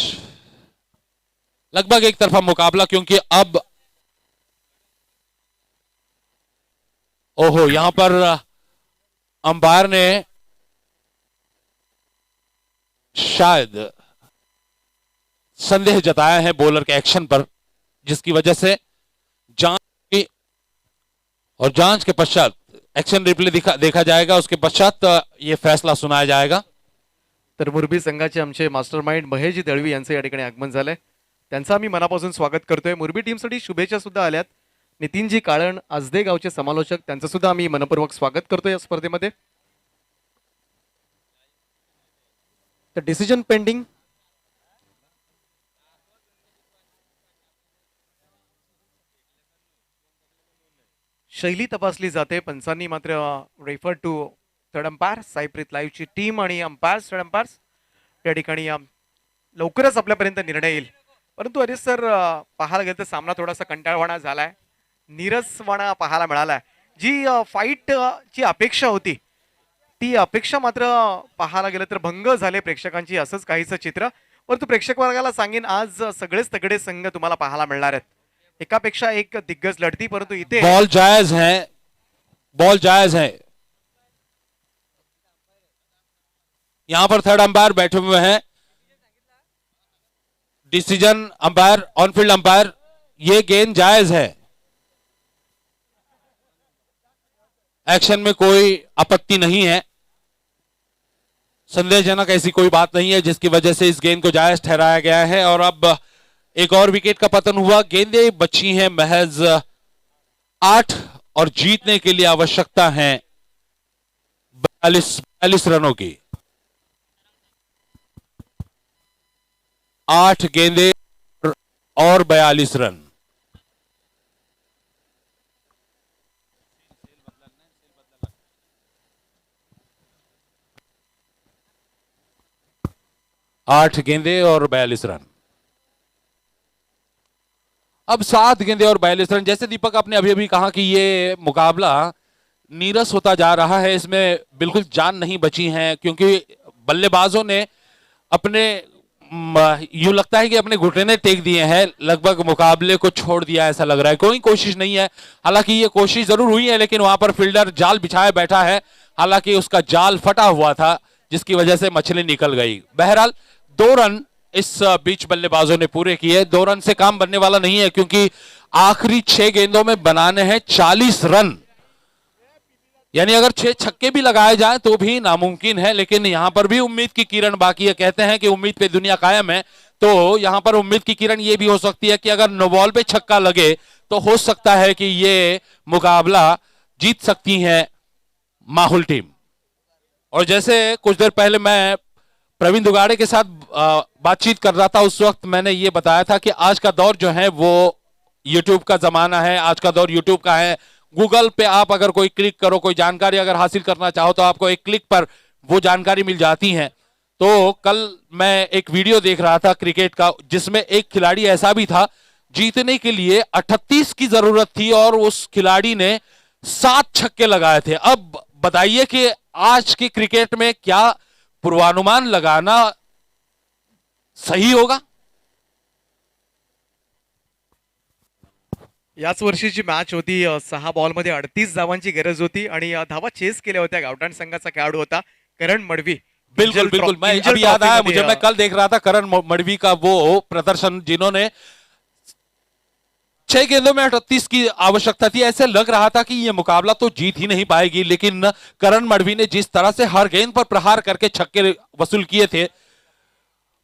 लगभग एक तरफा मुकाबला, क्योंकि अब ओहो, यहां पर अंपायर ने शायद संदेह जताया है बॉलर के एक्शन पर, जिसकी वजह से जांच की और जांच के पश्चात एक्शन रिप्ले देखा जाएगा, उसके पश्चात यह फैसला सुनाया जाएगा। तर मुरबी संघाचे आमचे मास्टरमाइंड महेशजी दळवी यांचं या ठिकाणी आगमन झालंय, त्यांचं आम्ही मनापासून स्वागत करतोय। मुरबी टीमसाठी शुभेच्छा सुद्धा आल्यात। नितीनजी काळण आजदे गावचे समालोचक, त्यांचं सुद्धा आम्ही मनपूर्वक स्वागत करतोय या स्पर्धेमध्ये। तर डिसिजन पेंडिंग, शैली तपासली जाते। पंचांनी मात्र रेफर टू थर्ड अंपायर, सायप्रीत लाईव्हची टीम आणि अंपायर्स, थर्ड अंपायर्स या ठिकाणी लवकरच आपल्यापर्यंत निर्णय येईल। परंतु हरीश सर, पाहायला गेलं तर सामना थोडासा कंटाळवाणा झालाय, नीरसवाणा पाहायला मिळालाय, जी फाईट ची अपेक्षा होती ती अपेक्षा मात्र पाहायला गेलं तर भंग झाले प्रेक्षकांची, असंच काहीचं चित्र. परंतु प्रेक्षक वर्गाला सांगेन, आज सगळेच तगडे संघ तुम्हाला पाहायला मिळणार आहेत. एकापेक्षा एक दिग्गज लढती, परंतु इथे बॉल जायज है, बॉल जायज है। यहां पर थर्ड अंपायर बैठे हुए हैं, डिसीजन अंपायर, ऑनफील्ड अंपायर, ये गेंद जायज है, एक्शन में कोई आपत्ति नहीं है, संदेहजनक ऐसी कोई बात नहीं है जिसकी वजह से इस गेंद को जायज ठहराया गया है। और अब एक और विकेट का पतन हुआ, गेंदें बची हैं महज 8 और जीतने के लिए आवश्यकता है 42 रनों की। 8 गेंदें और 42 रन। आठ गेंदे और 42 रन। अब 7 गेंदे और 42 रन। जैसे दीपक आपने अभी अभी कहा कि ये मुकाबला नीरस होता जा रहा है, इसमें बिल्कुल जान नहीं बची है, क्योंकि बल्लेबाजों ने अपने यूं लगता है कि अपने घुटने टेक दिए हैं, लगभग मुकाबले को छोड़ दिया ऐसा लग रहा है, कोई कोशिश नहीं है। हालांकि ये कोशिश जरूर हुई है, लेकिन वहां पर फील्डर जाल बिछाए बैठा है, हालांकि उसका जाल फटा हुआ था जिसकी वजह से मछली निकल गई। बहरहाल 2 रन इस बीच बल्लेबाजों ने पूरे किए। 2 रन से काम बनने वाला नहीं है, क्योंकि आखिरी 6 गेंदों में बनाने हैं 40 रन, यानी अगर 6 छक्के भी लगाए जाए तो भी नामुमकिन है। लेकिन यहां पर भी उम्मीद की किरण बाकी है। कहते हैं कि उम्मीद पे दुनिया कायम है, तो यहां पर उम्मीद की किरण ये भी हो सकती है कि अगर नो बॉल पे छक्का लगे तो हो सकता है कि ये मुकाबला जीत सकती है माहुल टीम। और जैसे कुछ देर पहले मैं प्रवीण दुगाड़े के साथ बातचीत कर रहा था, उस वक्त मैंने ये बताया था कि आज का दौर जो है वो यूट्यूब का जमाना है, आज का दौर यूट्यूब का है। गूगल पे आप अगर कोई क्लिक करो, कोई जानकारी अगर हासिल करना चाहो तो आपको एक क्लिक पर वो जानकारी मिल जाती है। तो कल मैं एक वीडियो देख रहा था क्रिकेट का, जिसमें एक खिलाड़ी ऐसा भी था, जीतने के लिए 38 की जरूरत थी और उस खिलाड़ी ने 7 छक्के लगाए थे। अब बताइए कि आज के क्रिकेट में क्या पूर्वानुमान लगाना सही होगा? याच वर्षीची मॅच होती. 6 बॉलमध्ये 38 धावांची गरज होती आणि धावा चेस केल्या होत्या. गावठाण संघाचा खेळाडू होता करण मडवी. बिल्कुल बिल्कुल, मैं अभी याद आया मुझे, मैं कल देख रहा था करण मडवी का वो प्रदर्शन, जिन्होंने 6 गेंदों में 38 की आवश्यकता थी। ऐसे लग रहा था कि यह मुकाबला तो जीत ही नहीं पाएगी, लेकिन करण मडवी ने जिस तरह से हर गेंद पर प्रहार करके छक्के वसूल किए थे,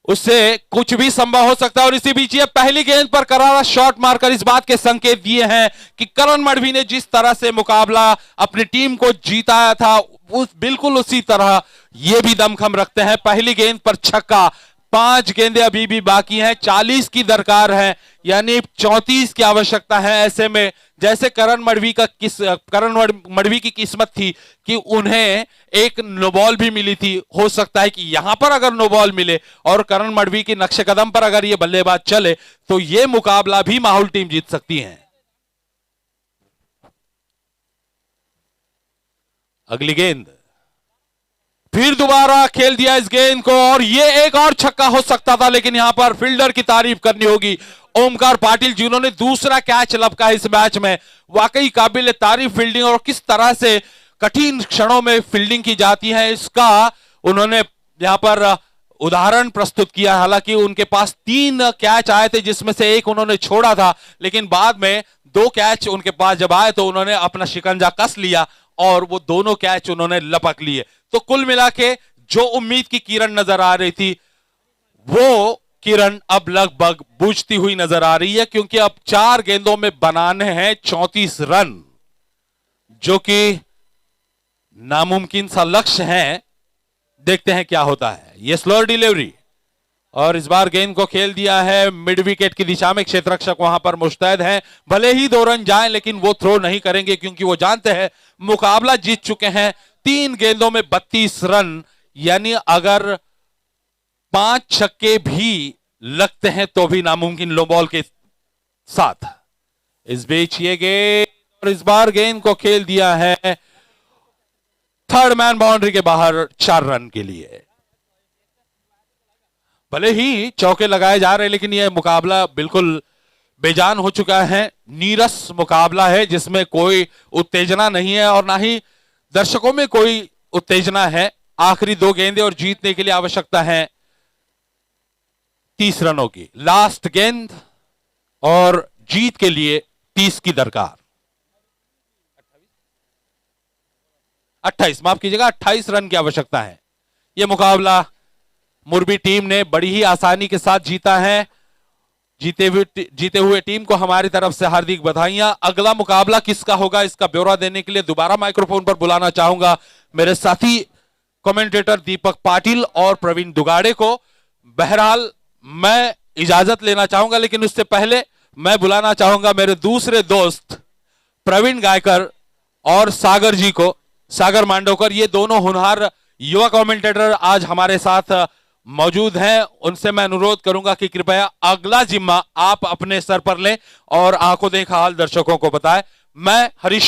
उससे कुछ भी संभव हो सकता है। और इसी बीच ये पहली गेंद पर करारा शॉट मारकर इस बात के संकेत दिए हैं कि करण मडवी ने जिस तरह से मुकाबला अपनी टीम को जीताया था, बिल्कुल उसी तरह ये भी दमखम रखते हैं। पहली गेंद पर छक्का, 5 गेंदें अभी भी बाकी हैं, 40 की दरकार है, यानी 34 की आवश्यकता है। ऐसे में जैसे करण मडवी की किस्मत थी कि उन्हें एक नो बॉल भी मिली थी, हो सकता है कि यहां पर अगर नो बॉल मिले और करण मडवी की नक्शे कदम पर अगर ये बल्लेबाज चले तो ये मुकाबला भी माहुल टीम जीत सकती है। अगली गेंद, फिर दोबारा खेल दिया इस गेंद को और ये एक और छक्का हो सकता था, लेकिन यहां पर फील्डर की तारीफ करनी होगी, ओमकार पाटिल, जिन्होंने दूसरा कैच लपका इस मैच में। वाकई काबिल तारीफ फील्डिंग, और किस तरह से कठिन क्षणों में फील्डिंग की जाती है इसका उन्होंने यहां पर उदाहरण प्रस्तुत किया। हालांकि उनके पास 3 कैच आए थे, जिसमें से एक उन्होंने छोड़ा था, लेकिन बाद में 2 कैच उनके पास जब आए तो उन्होंने अपना शिकंजा कस लिया और वो दोनों कैच उन्होंने लपक लिए। तो कुल मिला के जो उम्मीद की किरण नजर आ रही थी, वो किरण अब लगभग बुझती हुई नजर आ रही है, क्योंकि अब 4 गेंदों में बनाने हैं 34 रन, जो कि नामुमकिन सा लक्ष्य है। देखते हैं क्या होता है। ये स्लोअर डिलीवरी, और इस बार गेंद को खेल दिया है मिड विकेट की दिशा में। क्षेत्ररक्षक वहां पर मुस्तैद हैं, भले ही 2 रन जाएं, लेकिन वो थ्रो नहीं करेंगे, क्योंकि वो जानते हैं मुकाबला जीत चुके हैं। 3 गेंदों में 32 रन, यानी अगर 5 छक्के भी लगते हैं तो भी नामुमकिन लो बॉल के साथ। इस बीच ये गेंद और इस बार गेंद को खेल दिया है थर्ड मैन बाउंड्री के बाहर 4 रन के लिए। भले ही चौके लगाए जा रहे हैं लेकिन यह मुकाबला बिल्कुल बेजान हो चुका है। नीरस मुकाबला है जिसमें कोई उत्तेजना नहीं है और ना ही दर्शकों में कोई उत्तेजना है। आखिरी 2 गेंदें और जीतने के लिए आवश्यकता है 30 रनों की। लास्ट गेंद और जीत के लिए 30 की दरकार। 28 माफ कीजिएगा 28 रन की आवश्यकता है। यह मुकाबला मुरबी टीम ने बड़ी ही आसानी के साथ जीता है। जीते हुए टीम को हमारी तरफ से हार्दिक बधाइयां। अगला मुकाबला किसका होगा इसका ब्यौरा देने के लिए दोबारा माइक्रोफोन पर बुलाना चाहूंगा मेरे साथी कमेंटेटर दीपक पाटिल और प्रवीण दुगाड़े को। बहरहाल मैं इजाजत लेना चाहूंगा लेकिन उससे पहले मैं बुलाना चाहूंगा मेरे दूसरे दोस्त प्रवीण गायकर और सागर जी को, सागर मांडवकर। ये दोनों होनहार युवा कमेंटेटर आज हमारे साथ मौजूद हैं। उनसे मैं अनुरोध करूंगा कि कृपया अगला जिम्मा आप अपने सर पर लें और आंखों देखा हाल दर्शकों को बताएं। मैं हरीश